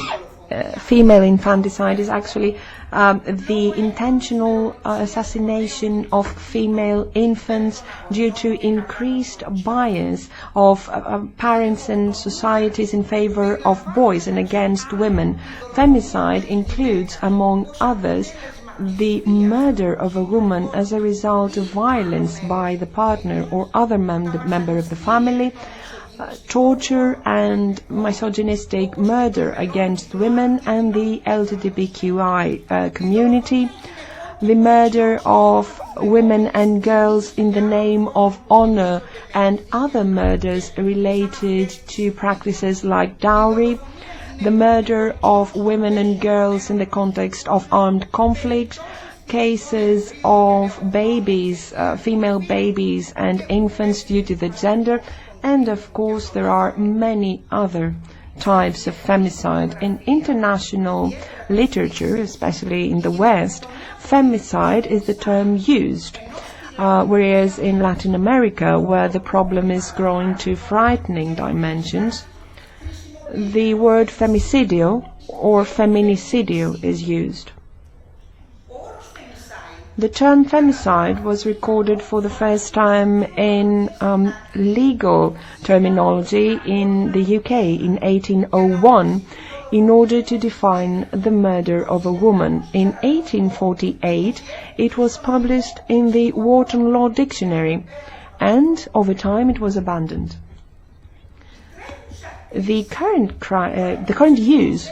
female infanticide is actually the intentional assassination of female infants due to increased bias of parents and societies in favor of boys and against women. Femicide includes, among others, the murder of a woman as a result of violence by the partner or other member of the family, torture and misogynistic murder against women and the LGBTQI community, the murder of women and girls in the name of honor, and other murders related to practices like dowry, the murder of women and girls in the context of armed conflict, cases of babies, female babies and infants due to the gender, and of course there are many other types of femicide. In international literature, especially in the West, femicide is the term used, whereas in Latin America, where the problem is growing to frightening dimensions, the word femicidio or feminicidio is used. The term femicide was recorded for the first time in legal terminology in the UK in 1801 in order to define the murder of a woman. In 1848 it was published in the Wharton Law Dictionary, and over time it was abandoned. The current use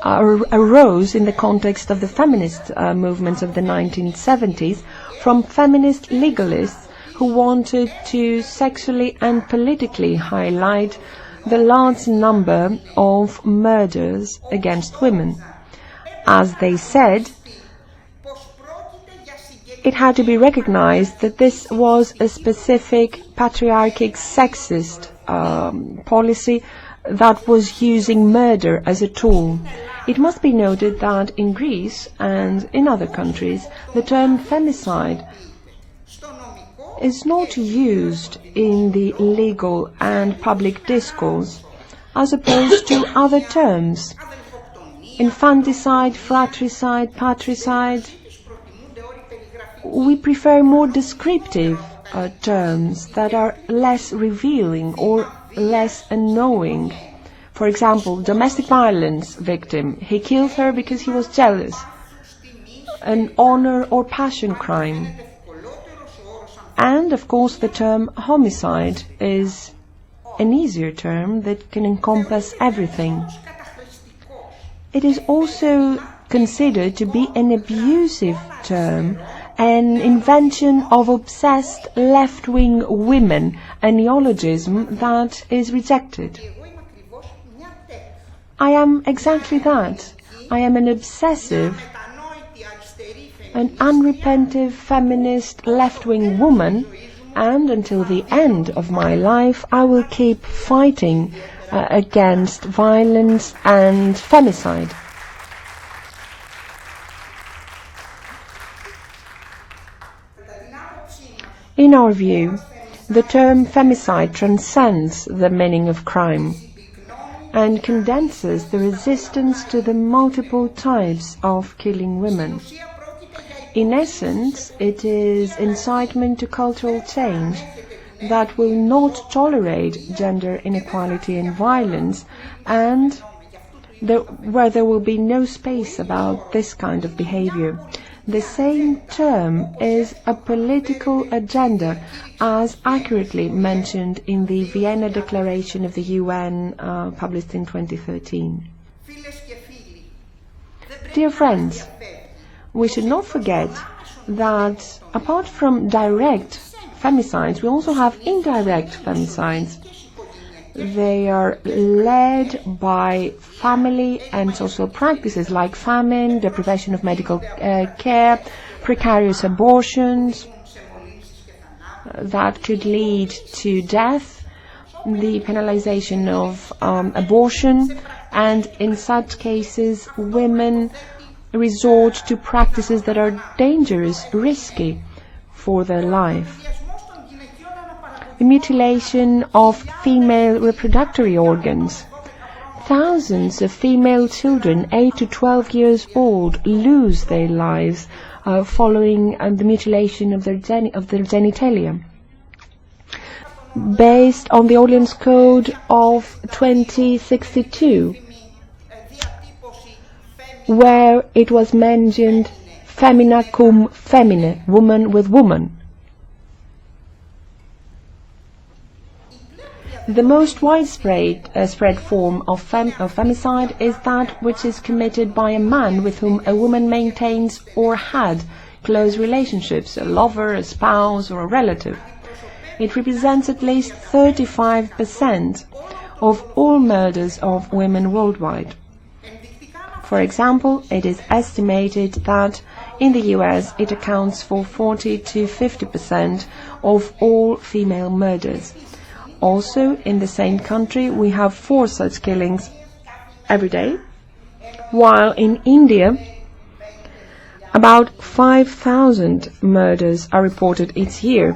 arose in the context of the feminist movements of the 1970s from feminist legalists who wanted to sexually and politically highlight the large number of murders against women. As they said, it had to be recognized that this was a specific patriarchic sexist policy that was using murder as a tool. It must be noted that in Greece and in other countries, the term femicide is not used in the legal and public discourse, as opposed to other terms: infanticide, fratricide, patricide. We prefer more descriptive terms that are less revealing or less unknowing. For example, domestic violence victim. He killed her because he was jealous. An honor or passion crime. And of course the term homicide is an easier term that can encompass everything. It is also considered to be an abusive term, an invention of obsessed left-wing women, a neologism that is rejected. I am exactly that. I am an obsessive, an unrepentant feminist left-wing woman, and until the end of my life I will keep fighting against violence and femicide. In our view, the term femicide transcends the meaning of crime and condenses the resistance to the multiple types of killing women. In essence, it is incitement to cultural change that will not tolerate gender inequality and violence, and where there will be no space about this kind of behavior. The same term is a political agenda, as accurately mentioned in the Vienna Declaration of the UN published in 2013. Dear friends, we should not forget that apart from direct femicides, we also have indirect femicides. They are led by family and social practices like famine, deprivation of medical care, precarious abortions that could lead to death, the penalization of abortion, and in such cases women resort to practices that are dangerous, risky for their life. The mutilation of female reproductory organs. Thousands of female children 8 to 12 years old lose their lives following the mutilation of their genitalia. Based on the Ordinance Code of 2062, where it was mentioned femina cum femine, woman with woman. The most widespread spread form of femicide is that which is committed by a man with whom a woman maintains or had close relationships, a lover, a spouse, or a relative. It represents at least 35% of all murders of women worldwide. For example, it is estimated that in the US it accounts for 40 to 50% of all female murders. Also, in the same country, we have 4 such killings every day, while in India, about 5,000 murders are reported each year.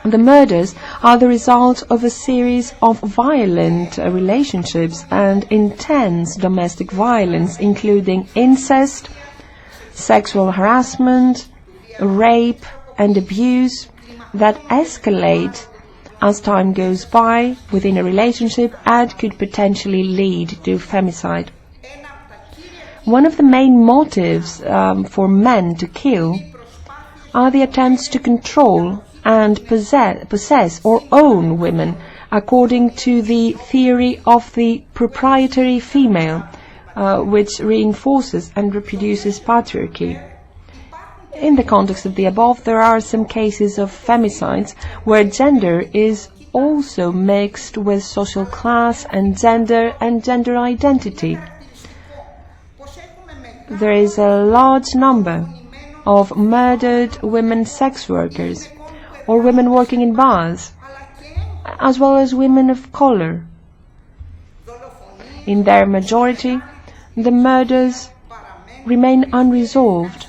The murders are the result of a series of violent relationships and intense domestic violence, including incest, sexual harassment, rape, and abuse that escalate as time goes by within a relationship and could potentially lead to femicide. One of the main motives for men to kill are the attempts to control and possess or own women, according to the theory of the proprietary female, which reinforces and reproduces patriarchy. In the context of the above, there are some cases of femicides where gender is also mixed with social class and gender identity. There is a large number of murdered women sex workers or women working in bars, as well as women of color. In their majority, the murders remain unresolved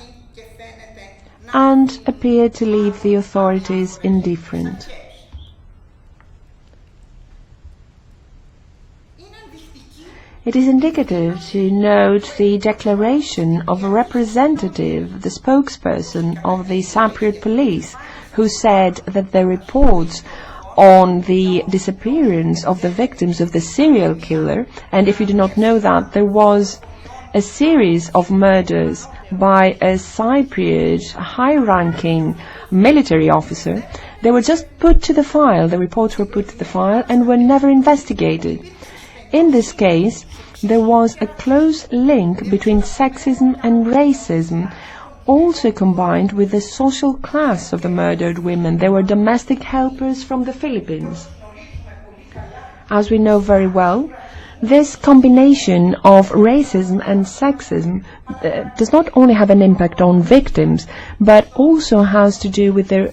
and appear to leave the authorities indifferent. It is indicative to note the declaration of a representative, the spokesperson of the Cypriot police, who said that the reports on the disappearance of the victims of the serial killer, and if you do not know that, there was a series of murders by a Cypriot high-ranking military officer. They were just put to the file, the reports were put to the file and were never investigated. In this case, there was a close link between sexism and racism, also combined with the social class of the murdered women. They were domestic helpers from the Philippines. As we know very well, this combination of racism and sexism does not only have an impact on victims, but also has to do with the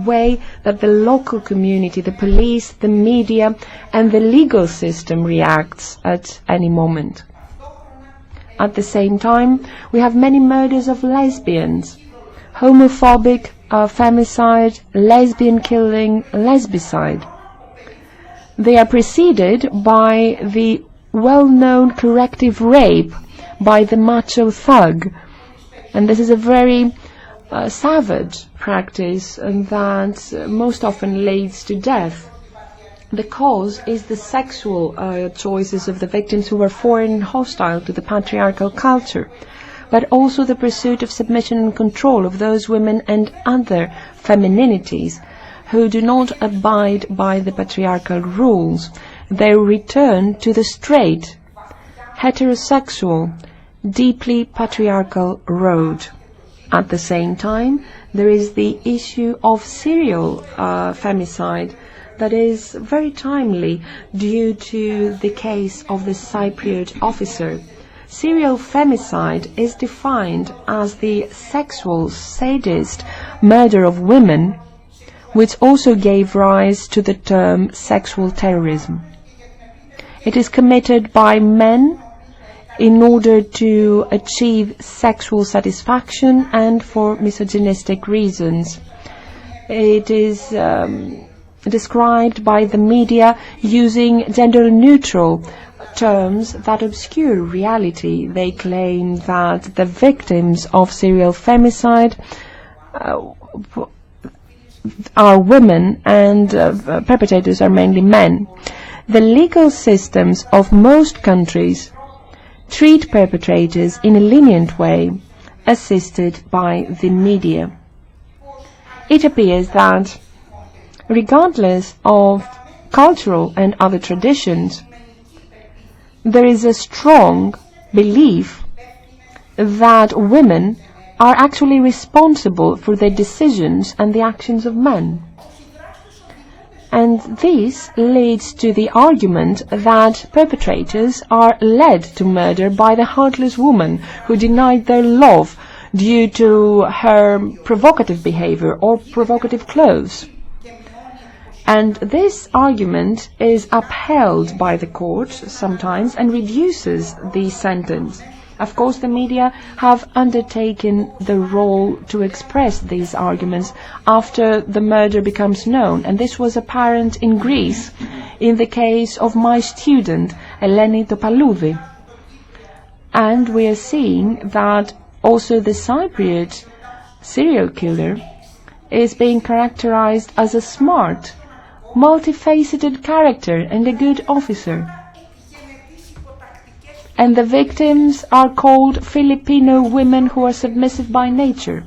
way that the local community, the police, the media, and the legal system reacts at any moment. At the same time, we have many murders of lesbians, homophobic, femicide, lesbian killing, lesbicide. They are preceded by the well-known corrective rape by the macho thug. And this is a very savage practice that most often leads to death. The cause is the sexual choices of the victims who were foreign and hostile to the patriarchal culture, but also the pursuit of submission and control of those women and other femininities who do not abide by the patriarchal rules. They return to the straight, heterosexual, deeply patriarchal road. At the same time, there is the issue of serial femicide that is very timely due to the case of the Cypriot officer. Serial femicide is defined as the sexual sadist murder of women, which also gave rise to the term sexual terrorism. It is committed by men in order to achieve sexual satisfaction and for misogynistic reasons. It is described by the media using gender-neutral terms that obscure reality. They claim that the victims of serial femicide are women and perpetrators are mainly men. The legal systems of most countries treat perpetrators in a lenient way, assisted by the media. It appears that, regardless of cultural and other traditions, there is a strong belief that women are actually responsible for their decisions and the actions of men. And this leads to the argument that perpetrators are led to murder by the heartless woman who denied their love due to her provocative behavior or provocative clothes. And this argument is upheld by the court sometimes and reduces the sentence. Of course, the media have undertaken the role to express these arguments after the murder becomes known, and this was apparent in Greece in the case of my student, Elena Topaloudi. And we are seeing that also the Cypriot serial killer is being characterized as a smart, multifaceted character and a good officer. And the victims are called Filipino women who are submissive by nature.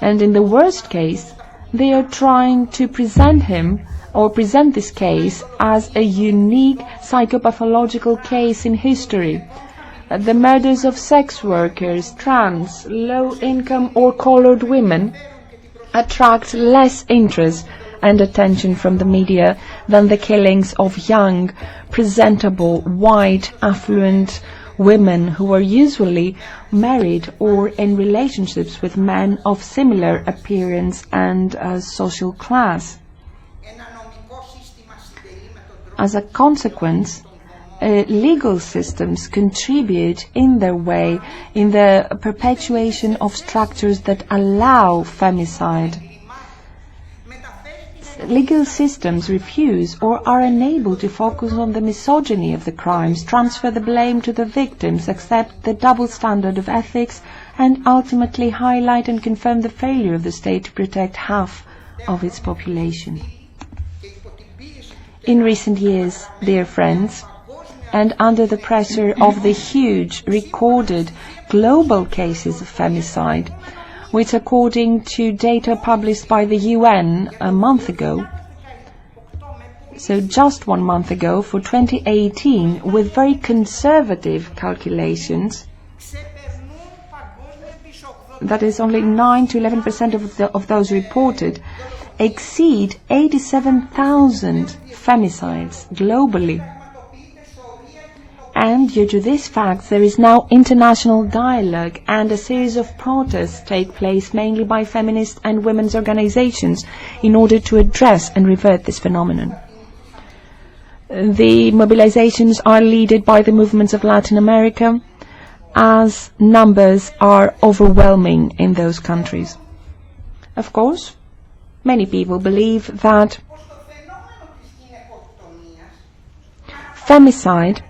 And in the worst case, they are trying to present him or present this case as a unique psychopathological case in history. The murders of sex workers, trans, low-income or colored women attract less interest and attention from the media than the killings of young, presentable, white, affluent women who are usually married or in relationships with men of similar appearance and social class. As a consequence, legal systems contribute in their way in the perpetuation of structures that allow femicide. Legal systems refuse or are unable to focus on the misogyny of the crimes, transfer the blame to the victims, accept the double standard of ethics, and ultimately highlight and confirm the failure of the state to protect half of its population. In recent years, dear friends, and under the pressure of the huge recorded global cases of femicide, which according to data published by the UN a month ago, so just 1 month ago for 2018, with very conservative calculations, that is only 9 to 11% of those reported, exceed 87,000 femicides globally. And due to this fact, there is now international dialogue and a series of protests take place mainly by feminist and women's organizations in order to address and revert this phenomenon. The mobilizations are led by the movements of Latin America, as numbers are overwhelming in those countries. Of course, many people believe that femicide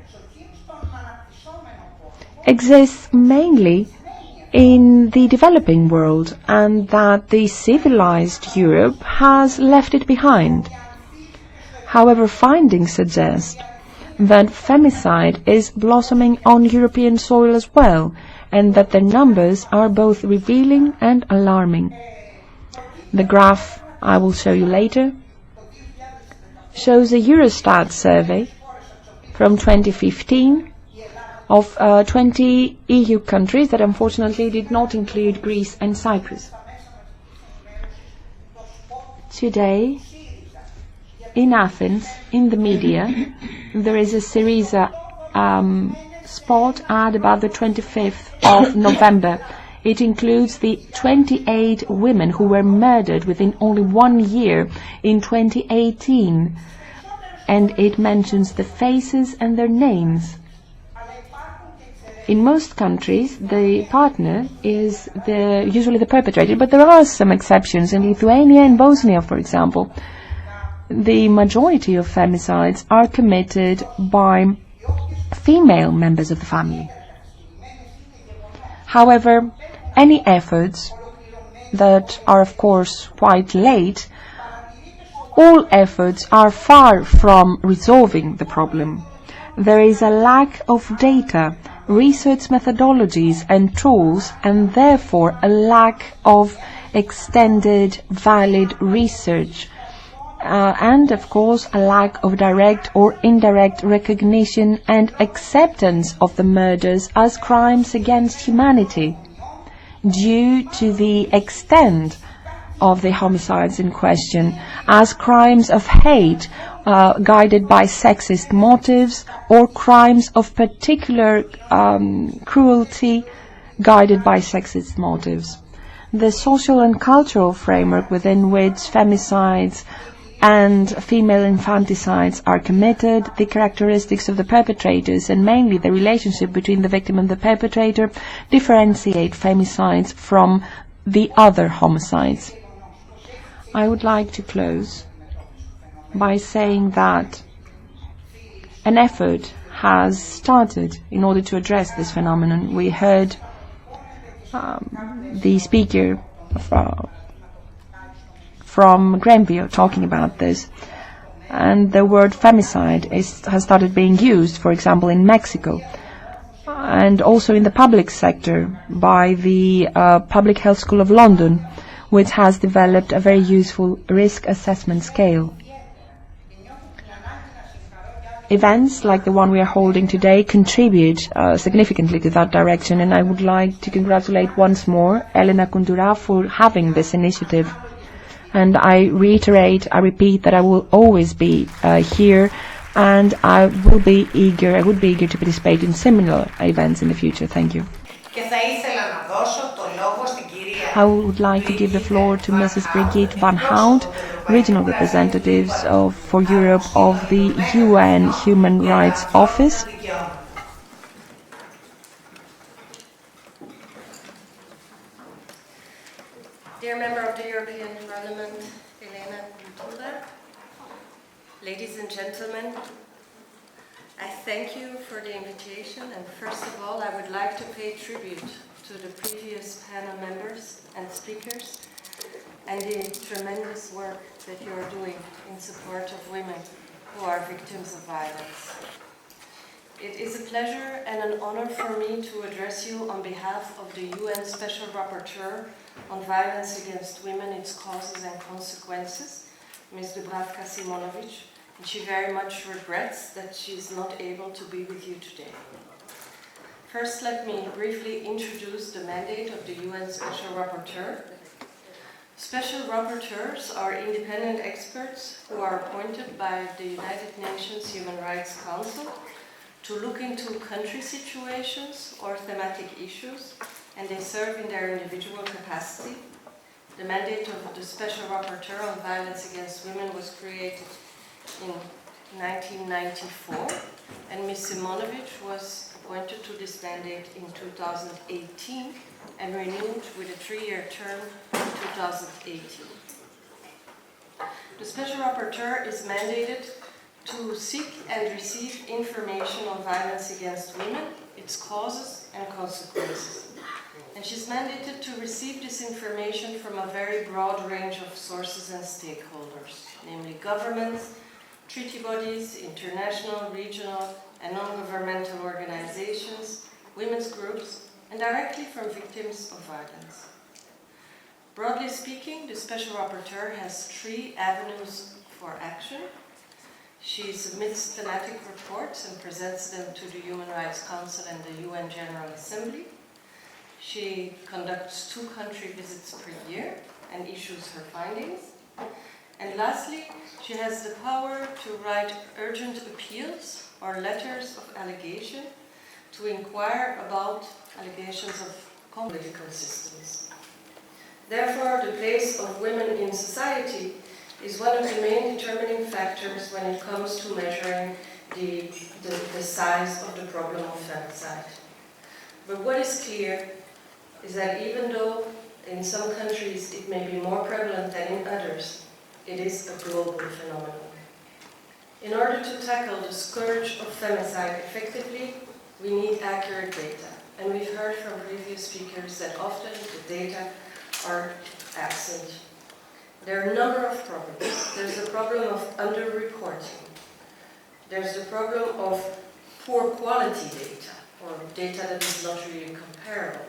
exists mainly in the developing world and that the civilized Europe has left it behind. However, findings suggest that femicide is blossoming on European soil as well, and that their numbers are both revealing and alarming. The graph I will show you later shows a Eurostat survey from 2015 of 20 EU countries that unfortunately did not include Greece and Cyprus. Today, in Athens, in the media, there is a Syriza spot ad about the 25th of November. It includes the 28 women who were murdered within only 1 year in 2018, and it mentions the faces and their names. In most countries, the partner is usually the perpetrator, but there are some exceptions. In Lithuania and Bosnia, for example, the majority of femicides are committed by female members of the family. However, any efforts that are, of course, quite late, all efforts are far from resolving the problem. There is a lack of data, research methodologies and tools, and therefore a lack of extended, valid research. And, of course, a lack of direct or indirect recognition and acceptance of the murders as crimes against humanity, due to the extent of the homicides in question, as crimes of hate guided by sexist motives, or crimes of particular cruelty guided by sexist motives. The social and cultural framework within which femicides and female infanticides are committed, the characteristics of the perpetrators, and mainly the relationship between the victim and the perpetrator, differentiate femicides from the other homicides. I would like to close by saying that an effort has started in order to address this phenomenon. We heard the speaker from Greenville talking about this, and the word femicide has started being used, for example, in Mexico, and also in the public sector by the Public Health School of London, which has developed a very useful risk assessment scale. Events like the one we are holding today contribute significantly to that direction, and I would like to congratulate once more Elena Kountoura for having this initiative. And I repeat that I will always be here, and I would be eager to participate in similar events in the future. Thank you. I would like to give the floor to Mrs. Brigitte van Hout, Regional Representative for Europe of the UN Human Rights Office. Dear Member of the European Parliament, Elena, Kountoura, ladies and gentlemen, I thank you for the invitation, and first of all, I would like to pay tribute to the previous panel members and speakers and the tremendous work that you are doing in support of women who are victims of violence. It is a pleasure and an honor for me to address you on behalf of the UN Special Rapporteur on Violence Against Women, its Causes and Consequences, Ms. Dubravka-Simonovic, and she very much regrets that she is not able to be with you today. First, let me briefly introduce the mandate of the UN Special Rapporteur. Special Rapporteurs are independent experts who are appointed by the United Nations Human Rights Council to look into country situations or thematic issues, and they serve in their individual capacity. The mandate of the Special Rapporteur on Violence Against Women was created in 1994, and Ms. Simonovic was appointed to this mandate in 2018 and renewed with a 3-year term in 2018. The Special Rapporteur is mandated to seek and receive information on violence against women, its causes and consequences. And she's mandated to receive this information from a very broad range of sources and stakeholders, namely governments, treaty bodies, international, regional, and non-governmental organizations, women's groups, and directly from victims of violence. Broadly speaking, the Special Rapporteur has 3 avenues for action. She submits thematic reports and presents them to the Human Rights Council and the UN General Assembly. She conducts 2 country visits per year and issues her findings. And lastly, she has the power to write urgent appeals or letters of allegation to inquire about allegations of political systems. Therefore, the place of women in society is one of the main determining factors when it comes to measuring the size of the problem of femicide. But what is clear is that even though in some countries it may be more prevalent than in others, it is a global phenomenon. In order to tackle the scourge of femicide effectively, we need accurate data. And we've heard from previous speakers that often the data are absent. There are a number of problems. There's the problem of underreporting. There's the problem of poor quality data, or data that is not really comparable.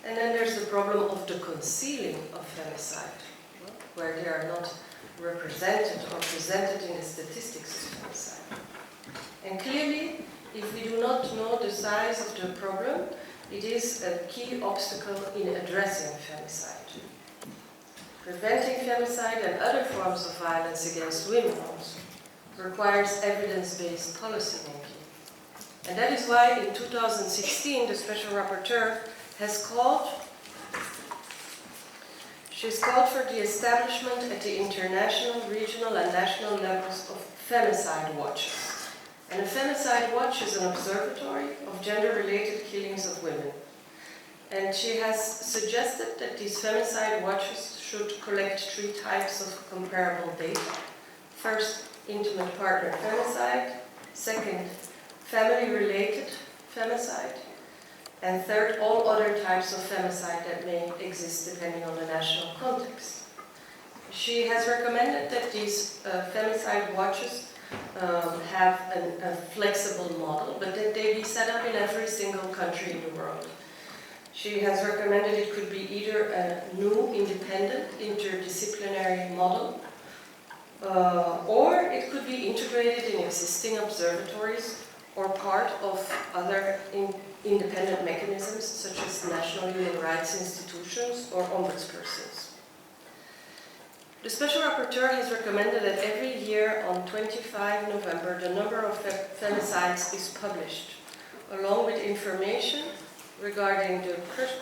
And then there's the problem of the concealing of femicide, where they are not represented or presented in the statistics of femicide. And clearly, if we do not know the size of the problem, it is a key obstacle in addressing femicide. Preventing femicide and other forms of violence against women also requires evidence-based policy making. And that is why in 2016 the Special Rapporteur has called for the establishment at the international, regional and national levels of femicide watches. And a femicide watch is an observatory of gender-related killings of women. And she has suggested that these femicide watches should collect 3 types of comparable data. First, intimate partner femicide. Second, family-related femicide. And third, all other types of femicide that may exist depending on the national context. She has recommended that these femicide watches have a flexible model, but that they be set up in every single country in the world. She has recommended it could be either a new, independent, interdisciplinary model, or it could be integrated in existing observatories or part of other independent mechanisms such as national human rights institutions or ombudspersons. The Special Rapporteur has recommended that every year on 25 November the number of femicides is published, along with information regarding the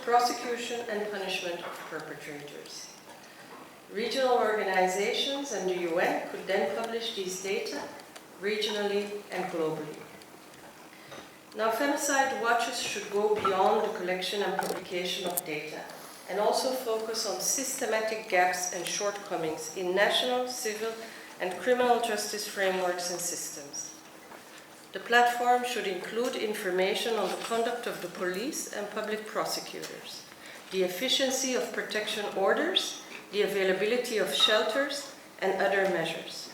prosecution and punishment of perpetrators. Regional organizations and the UN could then publish these data regionally and globally. Now, femicide watches should go beyond the collection and publication of data and also focus on systematic gaps and shortcomings in national, civil, and criminal justice frameworks and systems. The platform should include information on the conduct of the police and public prosecutors, the efficiency of protection orders, the availability of shelters, and other measures.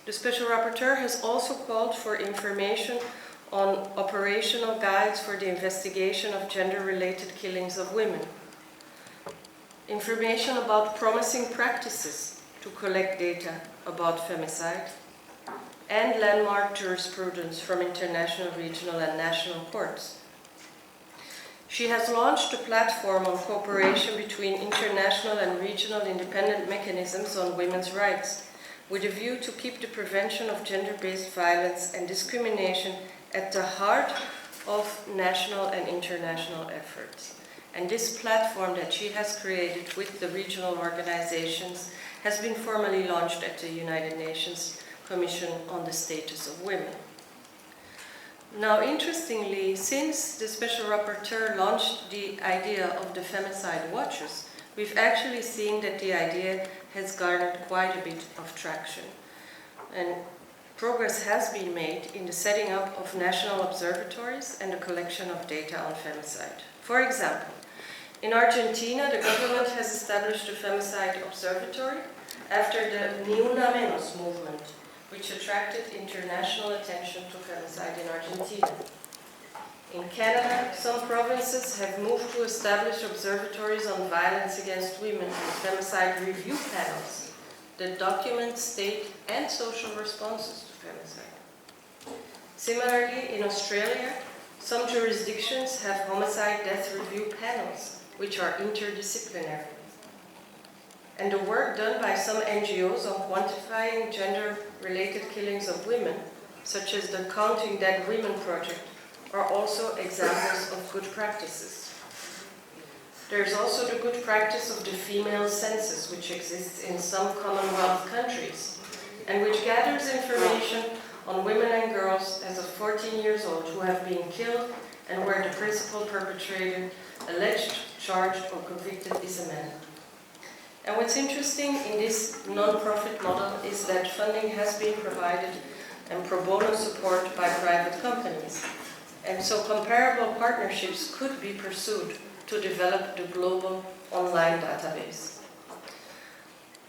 The Special Rapporteur has also called for information on operational guides for the investigation of gender-related killings of women, information about promising practices to collect data about femicide, and landmark jurisprudence from international, regional, and national courts. She has launched a platform on cooperation between international and regional independent mechanisms on women's rights, with a view to keep the prevention of gender-based violence and discrimination at the heart of national and international efforts. And this platform that she has created with the regional organizations has been formally launched at the United Nations Commission on the Status of Women. Now, interestingly, since the Special Rapporteur launched the idea of the femicide watches, we've actually seen that the idea has garnered quite a bit of traction. And progress has been made in the setting up of national observatories and the collection of data on femicide. For example, in Argentina, the government has established a femicide observatory after the Ni Una Menos movement, which attracted international attention to femicide in Argentina. In Canada, some provinces have moved to establish observatories on violence against women and femicide review panels that document state and social responses to femicide. Similarly, in Australia, some jurisdictions have homicide death review panels, which are interdisciplinary. And the work done by some NGOs on quantifying gender-related killings of women, such as the Counting Dead Women project, are also examples of good practices. There is also the good practice of the female census, which exists in some Commonwealth countries, and which gathers information on women and girls as of 14 years old who have been killed and where the principal perpetrator, alleged, charged, or convicted is a man. And what's interesting in this non-profit model is that funding has been provided and pro bono support by private companies. And so comparable partnerships could be pursued to develop the global online database.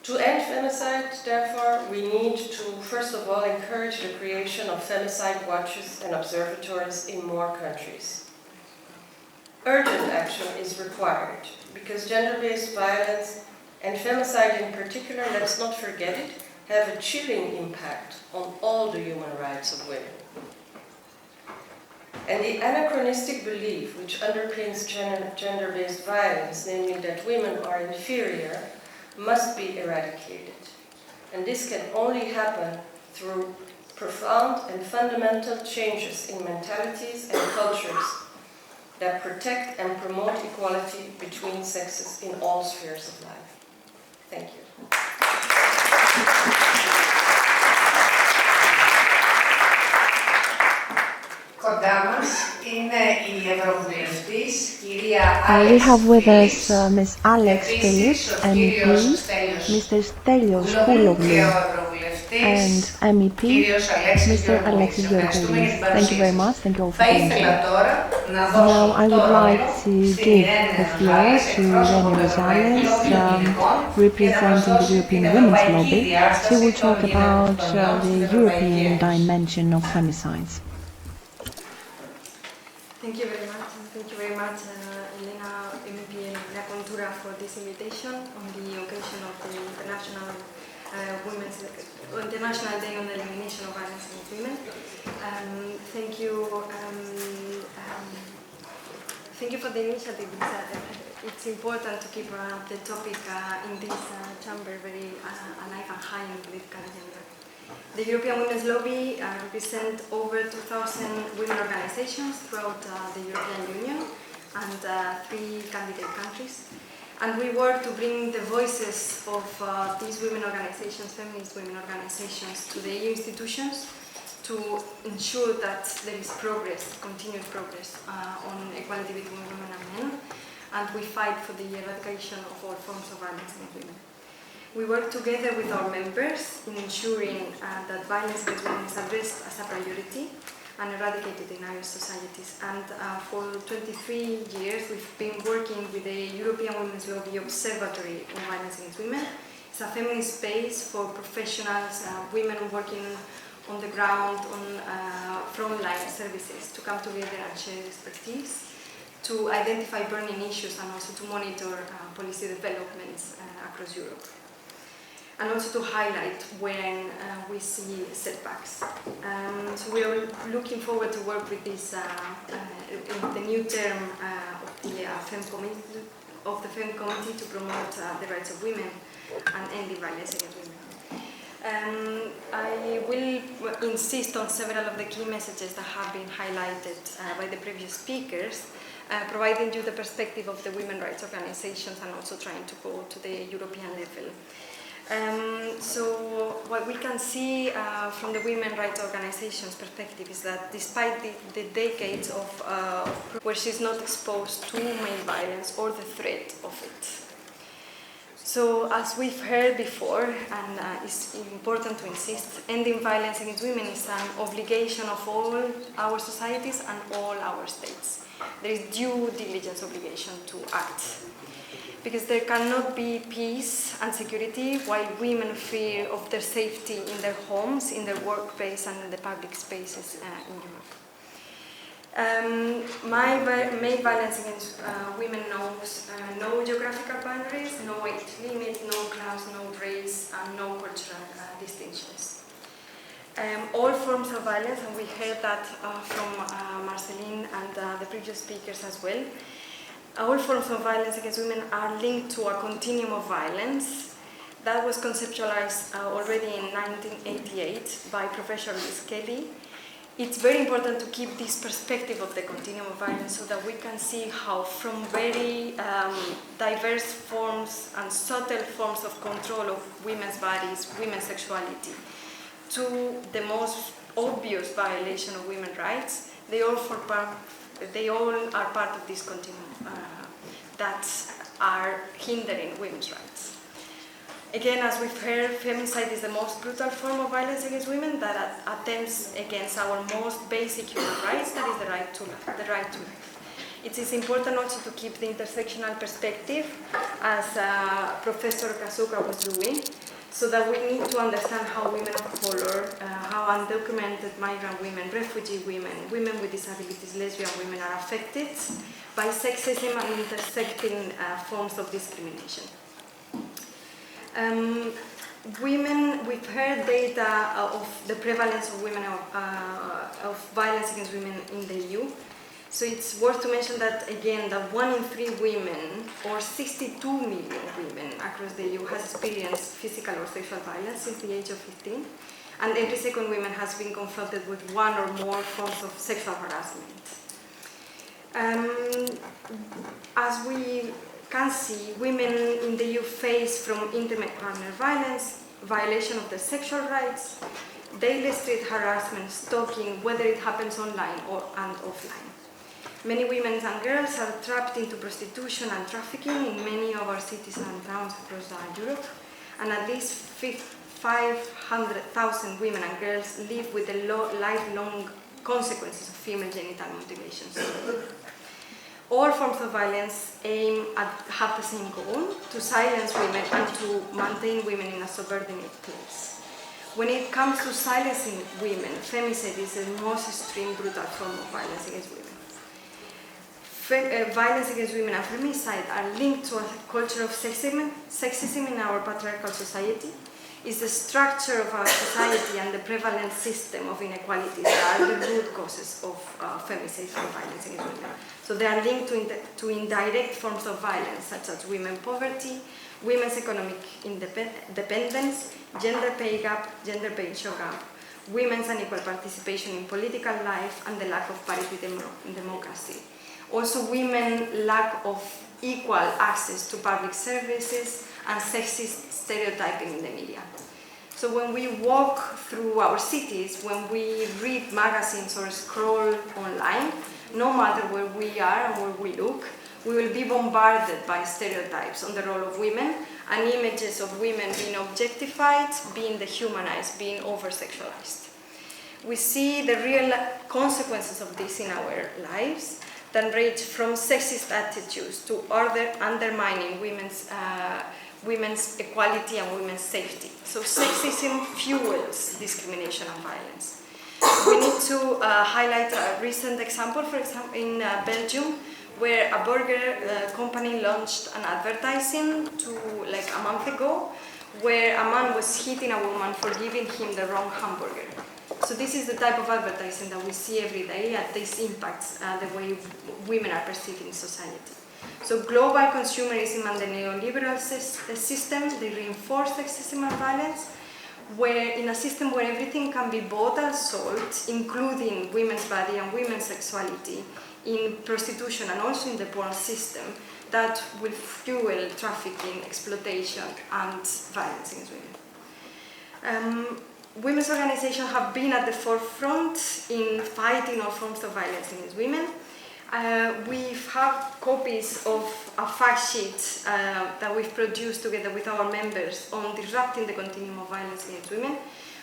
To end femicide, therefore, we need to, first of all, encourage the creation of femicide watches and observatories in more countries. Urgent action is required, because gender-based violence, and femicide in particular, let's not forget it, have a chilling impact on all the human rights of women. And the anachronistic belief which underpins gender-based violence, namely that women are inferior, must be eradicated. And this can only happen through profound and fundamental changes in mentalities and cultures that protect and promote equality between sexes in all spheres of life. Thank you. Κοντά μας είναι η Ευρωβουλευτής, κυρία We Alex have with us Phillips, Ms. Alex Phillips, ο MEP, Mr. Stelios Kouloglou, and MEP, Mr. Alexis Georgoulis. Thank you very much. Thank you all for being here. Now I would like to give the floor to Elena Rosales, representing the European Women's Lobby. She will talk about the European dimension of femicides. Thank you very much. Thank you very much, Elena, MEP Elena Kountoura, for this invitation on the occasion of the International Day on the Elimination of Violence Against Women. Thank you for the initiative. It's important to keep the topic in this chamber very alive and high in political agenda. The European Women's Lobby represents over 2,000 women organizations throughout the European Union and 3 candidate countries. And we work to bring the voices of these women organizations, feminist women organizations, to the EU institutions to ensure that there is progress, continued progress on equality between women and men, and we fight for the eradication of all forms of violence against women. We work together with our members in ensuring that violence against women is addressed as a priority and eradicated in our societies. And for 23 years, we've been working with the European Women's Lobby Observatory on Violence Against Women. It's a feminist space for professionals, women working on the ground, on frontline services, to come together and share expertise, to identify burning issues and also to monitor policy developments across Europe. And also to highlight when we see setbacks. So we are looking forward to work with this in the new term of the FEM Committee to promote the rights of women and ending violence against women. I will insist on several of the key messages that have been highlighted by the previous speakers, providing you the perspective of the women rights organizations and also trying to go to the European level. So what we can see from the women rights organizations' perspective is that despite the decades of where she's not exposed to male violence or the threat of it. So, as we've heard before, and it's important to insist, ending violence against women is an obligation of all our societies and all our states. There is due diligence obligation to act. Because there cannot be peace and security while women fear of their safety in their homes, in their workplace, and in the public spaces in Europe. Main violence against women knows no geographical boundaries, no age limit, no class, no race, and no cultural distinctions. All forms of violence, and we heard that from Marceline and the previous speakers as well, all forms of violence against women are linked to a continuum of violence that was conceptualized already in 1988 by Professor Liz Kelly. It's very important to keep this perspective of the continuum of violence so that we can see how from very diverse forms and subtle forms of control of women's bodies, women's sexuality, to the most obvious violation of women's rights, they all are part of this continuum that are hindering women's rights. Again, as we've heard, femicide is the most brutal form of violence against women that attempts against our most basic human rights, that is the right to life. It is important also to keep the intersectional perspective, as Professor Kazuka was doing, so that we need to understand how women of color, how undocumented migrant women, refugee women, women with disabilities, lesbian women are affected by sexism and intersecting forms of discrimination. Women, we've heard data of the prevalence of women of violence against women in the EU. So it's worth to mention that, again, that 1 in 3 women, or 62 million women across the EU, has experienced physical or sexual violence since the age of 15. And every second woman has been confronted with one or more forms of sexual harassment. As we can see, women in the EU face from intimate partner violence, violation of their sexual rights, daily street harassment, stalking, whether it happens online and offline. Many women and girls are trapped into prostitution and trafficking in many of our cities and towns across Europe, and at least 500,000 women and girls live with the lifelong consequences of female genital mutilations. All forms of violence have the same goal, to silence women and to maintain women in a subordinate place. When it comes to silencing women, femicide is the most extreme, brutal form of violence against women. Violence against women and femicide are linked to a culture of sexism in our patriarchal society. It's the structure of our society and the prevalent system of inequalities that are the root causes of femicide and violence against women. So they are linked to indirect forms of violence, such as women's poverty, women's economic independence, gender pay gap, gender pension gap, women's unequal participation in political life, and the lack of parity in democracy. Also, women's lack of equal access to public services and sexist stereotyping in the media. So when we walk through our cities, when we read magazines or scroll online, no matter where we are and where we look, we will be bombarded by stereotypes on the role of women and images of women being objectified, being dehumanized, being over-sexualized. We see the real consequences of this in our lives that range from sexist attitudes to undermining women's equality and women's safety. So sexism fuels discrimination and violence. We need to highlight a recent example, for example, in Belgium, where a burger company launched an advertising like a month ago, where a man was hitting a woman for giving him the wrong hamburger. So this is the type of advertising that we see every day, and this impacts the way women are perceived in society. So global consumerism and the neoliberal system, they reinforce sexism and violence, where in a system where everything can be bought and sold, including women's body and women's sexuality, in prostitution and also in the porn system, that will fuel trafficking, exploitation, and violence against women. Women's organizations have been at the forefront in fighting all forms of violence against women, We have copies of a fact sheet that we've produced together with our members on disrupting the continuum of violence against women.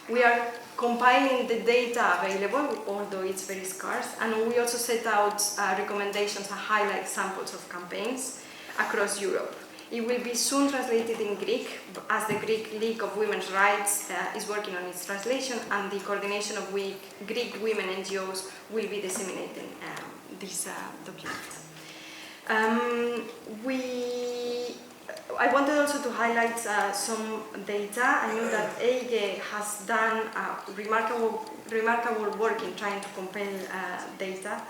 We are compiling the data available, although it's very scarce, and we also set out recommendations and highlight samples of campaigns across Europe. It will be soon translated in Greek, as the Greek League of Women's Rights is working on its translation, and the coordination of Greek women NGOs will be disseminating this document. I wanted also to highlight some data. I know that EIGE has done remarkable work in trying to compile data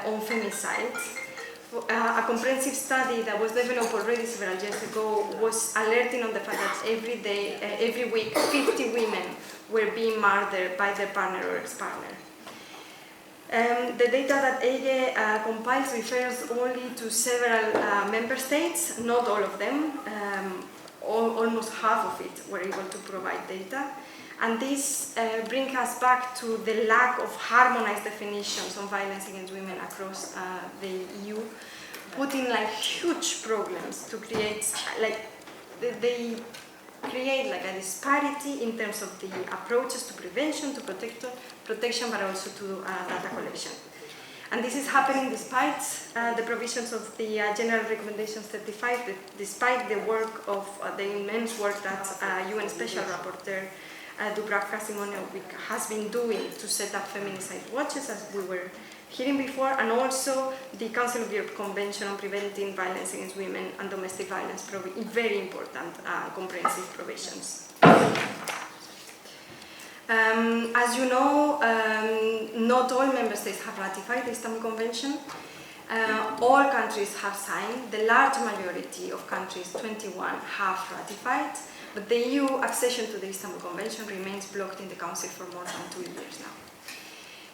on femicide. A comprehensive study that was developed already several years ago was alerting on the fact that every week, 50 women were being murdered by their partner or ex-partner. The data that EIGE compiles refers only to several member states, not all of them. Almost half of it were able to provide data. And this brings us back to the lack of harmonized definitions on violence against women across the EU, putting like huge problems to create, they create like a disparity in terms of the approaches to prevention, to protection, but also to data collection. And this is happening despite the provisions of the General Recommendations 35, despite the work of the immense work that UN Special Rapporteur Dubravka Simonovic has been doing to set up feminicide watches, as we were hearing before, and also the Council of Europe Convention on Preventing Violence Against Women and Domestic Violence, very important comprehensive provisions. As you know, not all member states have ratified the Istanbul Convention. All countries have signed. The large majority of countries, 21, have ratified. But the EU accession to the Istanbul Convention remains blocked in the Council for more than 2 years now.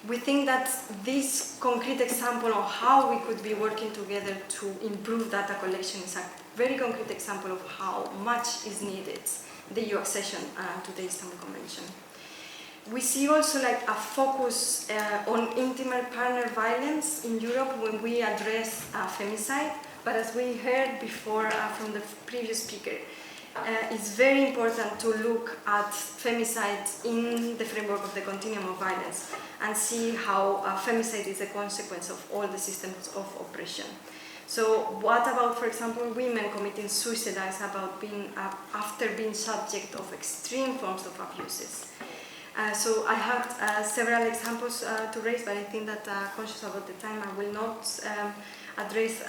We think that this concrete example of how we could be working together to improve data collection is a very concrete example of how much is needed, the EU accession to the Istanbul Convention. We see also like a focus on intimate partner violence in Europe when we address femicide, but as we heard before from the previous speaker, it's very important to look at femicide in the framework of the continuum of violence and see how femicide is a consequence of all the systems of oppression. So what about, for example, women committing suicide about after being subject of extreme forms of abuses? So I have several examples to raise, but I think that conscious about the time, I will not address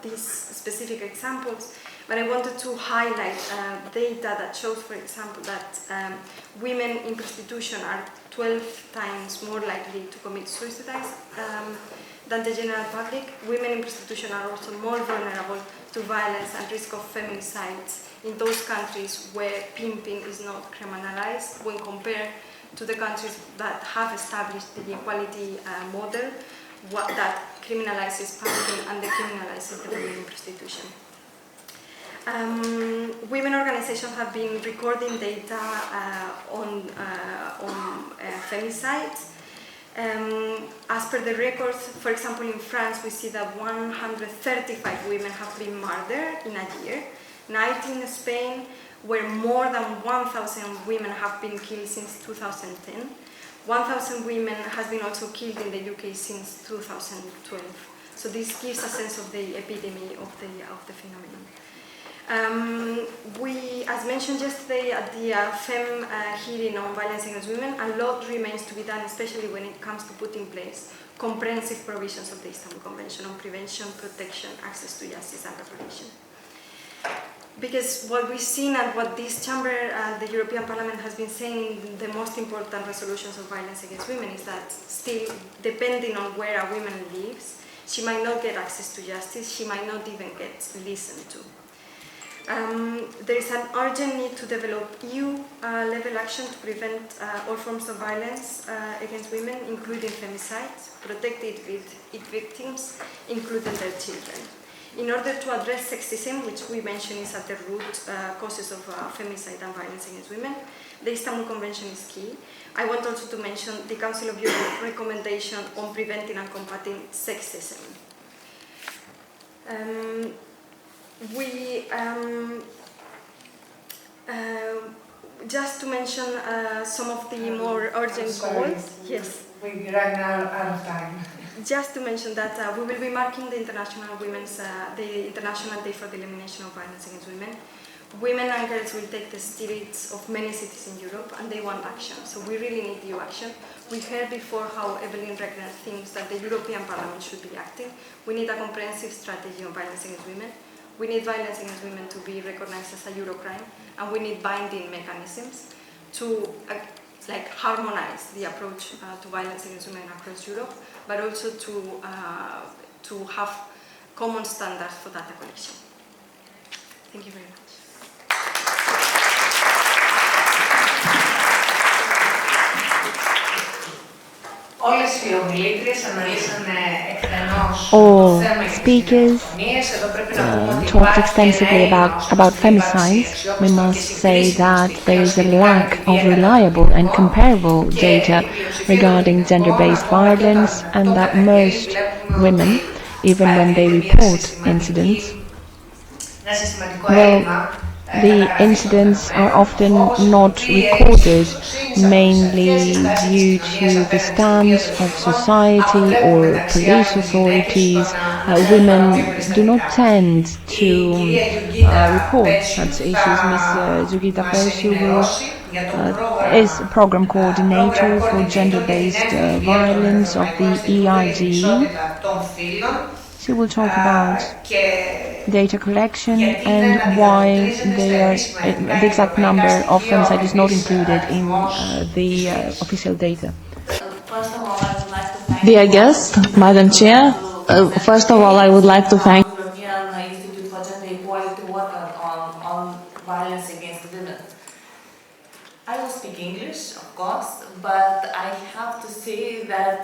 these specific examples. But I wanted to highlight data that shows, for example, that women in prostitution are 12 times more likely to commit suicide than the general public. Women in prostitution are also more vulnerable to violence and risk of femicides in those countries where pimping is not criminalized when compared to the countries that have established the equality model that criminalizes pumping and decriminalizes the women in prostitution. Women organizations have been recording data on femicide. As per the records, for example, in France, we see that 135 women have been murdered in a year. 19 in Spain, where more than 1,000 women have been killed since 2010. 1,000 women has been also killed in the UK since 2012. So this gives a sense of the epidemic of the phenomenon. As mentioned yesterday at the FEM hearing on violence against women, a lot remains to be done, especially when it comes to putting in place comprehensive provisions of the Istanbul Convention on prevention, protection, access to justice and reparation. Because what we've seen and what this chamber and the European Parliament has been saying in the most important resolutions of violence against women is that still, depending on where a woman lives, she might not get access to justice, she might not even get listened to. There is an urgent need to develop EU-level action to prevent all forms of violence against women, including femicide, protect its victims, including their children. In order to address sexism, which we mentioned is at the root causes of femicide and violence against women, the Istanbul Convention is key. I want also to mention the Council of Europe recommendation on preventing and combating sexism. Just to mention some of the more urgent goals. Yes. We run out of time. Just to mention that we will be marking the International Day for the Elimination of Violence Against Women. Women and girls will take the streets of many cities in Europe and they want action. So we really need EU action. We heard before how Evelyn Regner thinks that the European Parliament should be acting. We need a comprehensive strategy on violence against women. We need violence against women to be recognized as a Eurocrime, and we need binding mechanisms to harmonize the approach to violence against women across Europe, but also to have common standards for data collection. Thank you very much. Όλες οι ομιλήτριες αναλύσανε εκτενώς All το θέμα και τις speakers κοινωνίες. Εδώ πρέπει να πούμε ότι talked υπάρχει extensively about femicides. We must say that there is a lack of reliable and comparable data regarding gender-based violence, and that most women, even when they report incidents, the incidents are often not recorded, mainly due to the stance of society or police authorities. Women do not tend to report such issues. Ms. Zugita Persu is program coordinator for gender-based violence of the EIGE. She will talk about data collection and why the exact number of femicide is not included in the official data. Dear guest, Madam Chair, first of all, I would like to thank European Institute for Gender Equality work on violence against women. I will speak English, of course, but I have to say that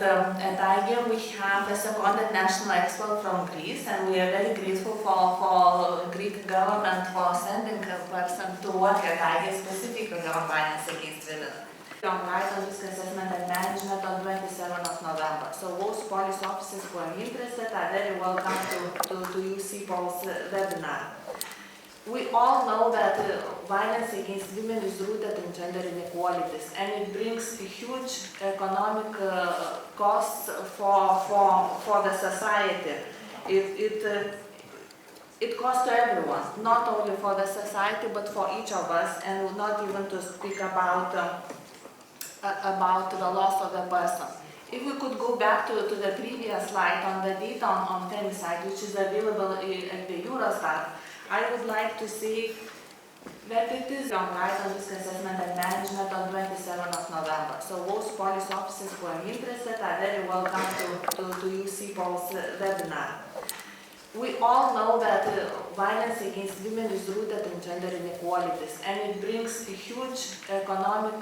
at IGER we have a seconded national expert from Greece, and we are very grateful for Greek government for sending a person to work at IGER specifically on violence against women. On right on risk assessment and management on 27th of November. So those police officers who are interested are very welcome to use CPOL's webinar. We all know that violence against women is rooted in gender inequalities, and it brings huge economic costs for the society. It costs to everyone, not only for the society, but for each of us, and not even to speak about the loss of the person. If we could go back to the previous slide on the data on femicide, which is available at the Eurostat, I would like to see that it is on right on risk assessment and management on 27th of November. So those police officers who are interested are very welcome to use CPOL's webinar. We all know that violence against women is rooted in gender inequalities, and it brings huge economic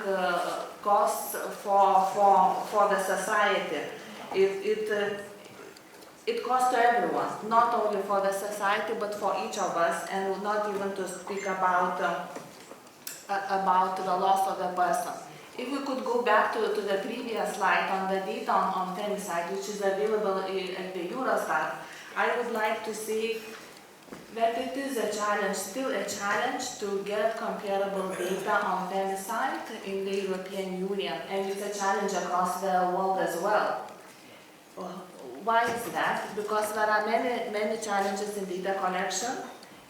costs for the society. It costs to everyone, not only for the society, but for each of us, and not even to speak about the loss of the person. If we could go back to the previous slide on the data on femicide, which is available at the Eurostat, I would like to see that it is a challenge, still a challenge, to get comparable data on femicide in the European Union, and it's a challenge across the world as well. Why is that? Because there are many challenges in data collection,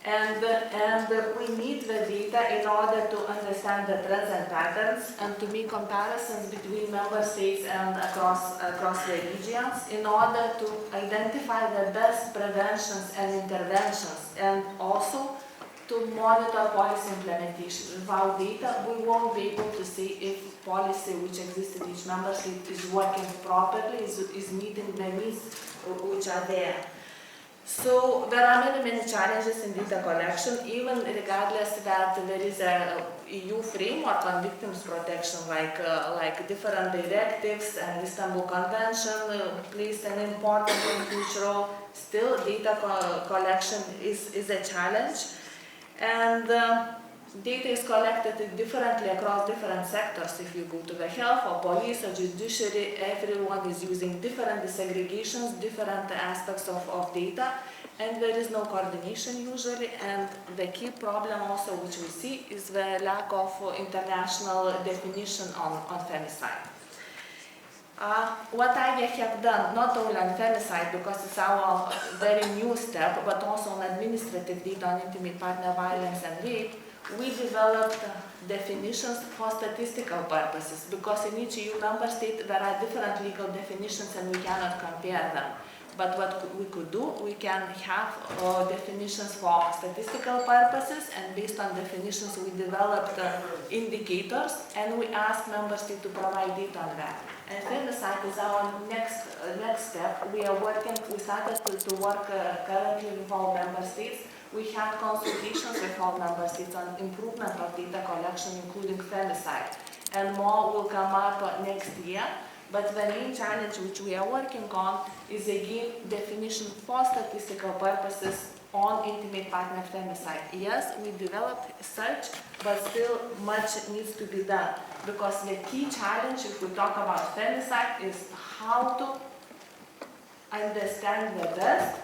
and we need the data in order to understand the trends and patterns, and to make comparisons between member states and across the regions, in order to identify the best preventions and interventions, and also to monitor policy implementation. Without data, we won't be able to see if policy which exists in each member state is working properly, is meeting the needs which are there. So there are many challenges in data collection, even regardless that there is a EU framework on victims protection, like different directives and Istanbul Convention plays an important and huge role. Still, data collection is a challenge, and data is collected differently across different sectors. If you go to the health or police or judiciary, everyone is using different disaggregations, different aspects of data, and there is no coordination usually. And the key problem also which we see is the lack of international definition on femicide. What I have done, not only on femicide, because it's our very new step, but also on administrative data on intimate partner violence and rape, we developed definitions for statistical purposes, because in each EU member state there are different legal definitions and we cannot compare them. But what we could do, we can have definitions for statistical purposes, and based on definitions we developed indicators, and we asked member states to provide data on that. And femicide is our next step. We started to work currently with all member states. We had consultations with all member states on improvement of data collection, including femicide, and more will come up next year. But the main challenge which we are working on is again definition for statistical purposes on intimate partner femicide. Yes, we developed such, but still much needs to be done, because the key challenge if we talk about femicide is how to understand the best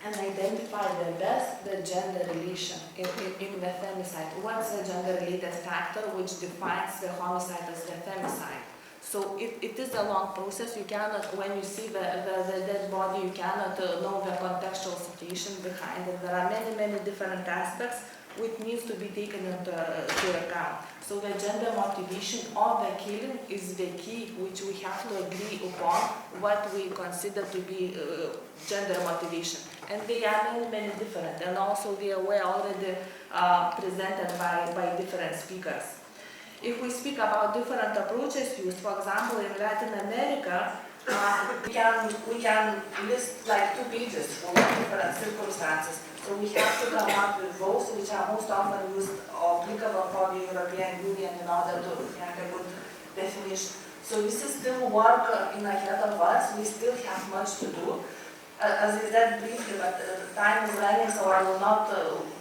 and identify the best the gender relation in the femicide. What's the gender-related factor which defines the homicide as the femicide? So it is a long process. You cannot, when you see the dead body, you cannot know the contextual situation behind it. There are many different aspects which needs to be taken into account. So the gender motivation of the killing is the key which we have to agree upon what we consider to be gender motivation. And they are many different, and also they were already presented by different speakers. If we speak about different approaches used, for example, in Latin America, we can list like 2 pages for different circumstances. So we have to come up with those which are most often used or applicable for the European Union in order to have a good definition. So this is still work ahead of us. We still have much to do. As I said briefly, but time is running, so I will not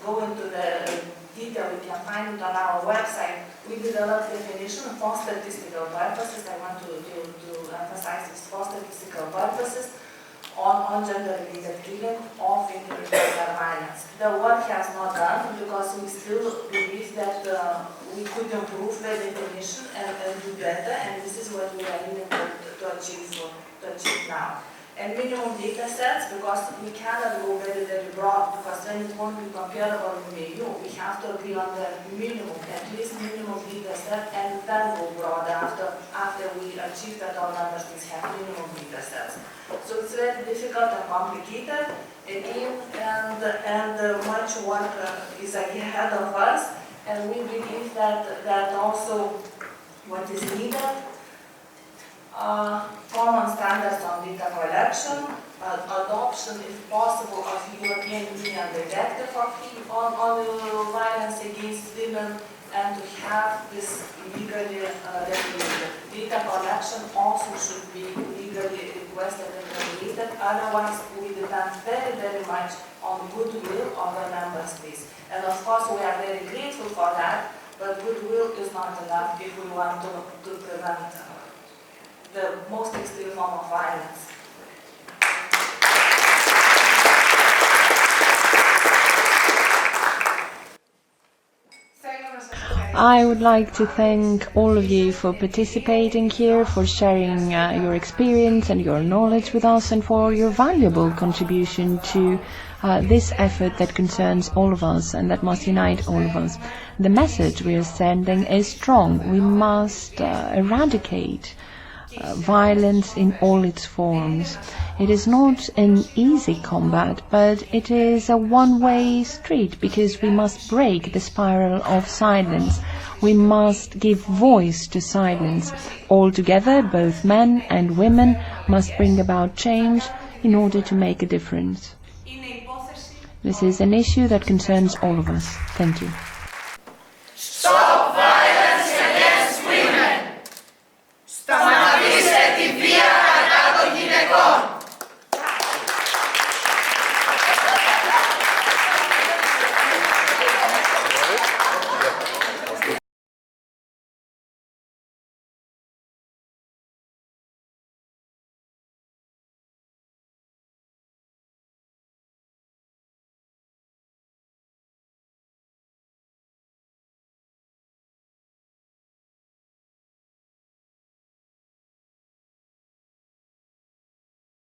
go into the detail. We can find it on our website. We developed definition for statistical purposes. I want to emphasize this, for statistical purposes on gender-related killing of intimate partner violence. The work has not done because we still believe that we could improve the definition and do better, and this is what we are aiming to achieve now. And minimum data sets, because we cannot go very broad, because then it won't be comparable with the EU. We have to agree on the minimum, at least minimum data set, and then go broad after we achieve that all member states have minimum data sets. So it's very difficult and complicated, again, and much work is ahead of us, and we believe that also what is needed, common standards on data collection, adoption, if possible, of European Union directive on violence against women, and to have this legally regulated. Data collection also should be legally requested and regulated, otherwise we depend very much on goodwill of the member states. And of course we are very grateful for that, but goodwill is not enough if we want to prevent the most extreme form of violence. I would like to thank all of you for participating here, for sharing your experience and your knowledge with us, and for your valuable contribution to this effort that concerns all of us and that must unite all of us. The message we are sending is strong. We must eradicate violence in all its forms. It is not an easy combat, but it is a one-way street, because we must break the spiral of silence. We must give voice to silence. All together, both men and women must bring about change in order to make a difference. This is an issue that concerns all of us. Thank you.